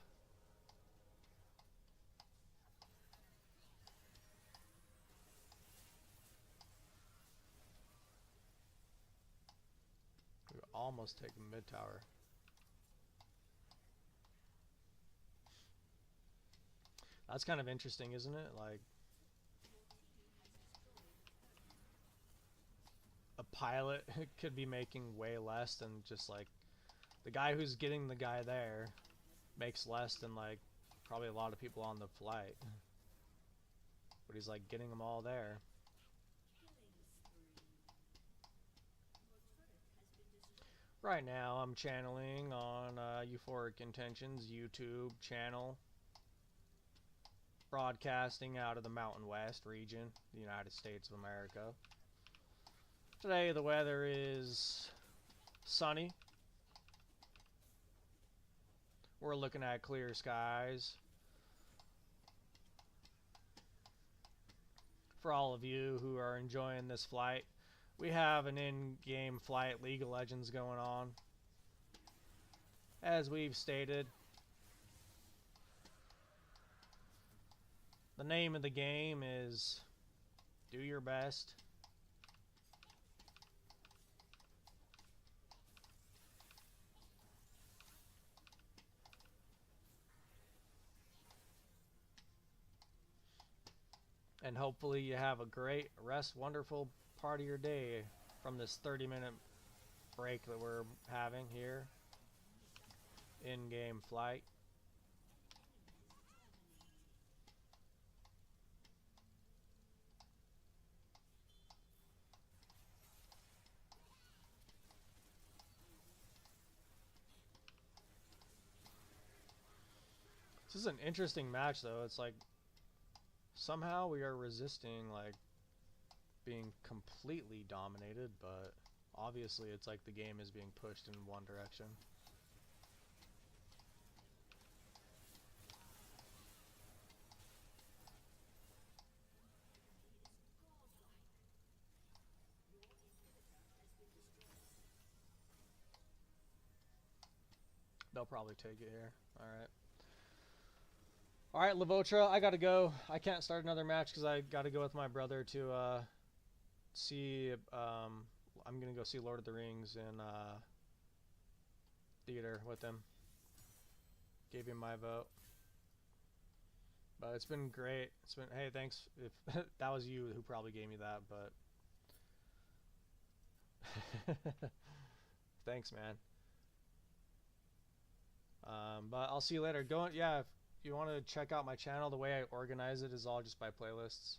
We almost take mid tower. That's kind of interesting, isn't it? Like, a pilot could be making way less than just like the guy who's getting the guy there makes less than like probably a lot of people on the flight. But he's like getting them all there. Right now I'm channeling on Euphoric Intentions YouTube channel. Broadcasting out of the Mountain West region, the United States of America. Today the weather is sunny. We're looking at clear skies. For all of you who are enjoying this flight, we have an in-game flight League of Legends going on. As we've stated, the name of the game is Do Your Best. And hopefully you have a great, wonderful part of your day from this 30-minute break that we're having here. In-game flight. This is an interesting match, though. It's like somehow we are resisting like being completely dominated, but obviously it's like the game is being pushed in one direction. They'll probably take it here. Alright. Alright, Lavotra, I gotta go. I can't start another match because I gotta go with my brother to see, I'm gonna go see Lord of the Rings in theater with him. Gave him my vote. But it's been great. It's been, hey, thanks. If that was you who probably gave me that, but thanks, man. But I'll see you later. Yeah, if you want to check out my channel, the way I organize it is all just by playlists.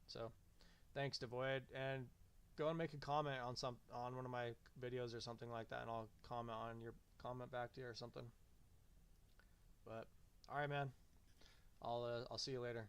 So, thanks, Devoid, and go and make a comment on one of my videos or something like that, and I'll comment on your comment back to you or something. But all right, man. I'll see you later.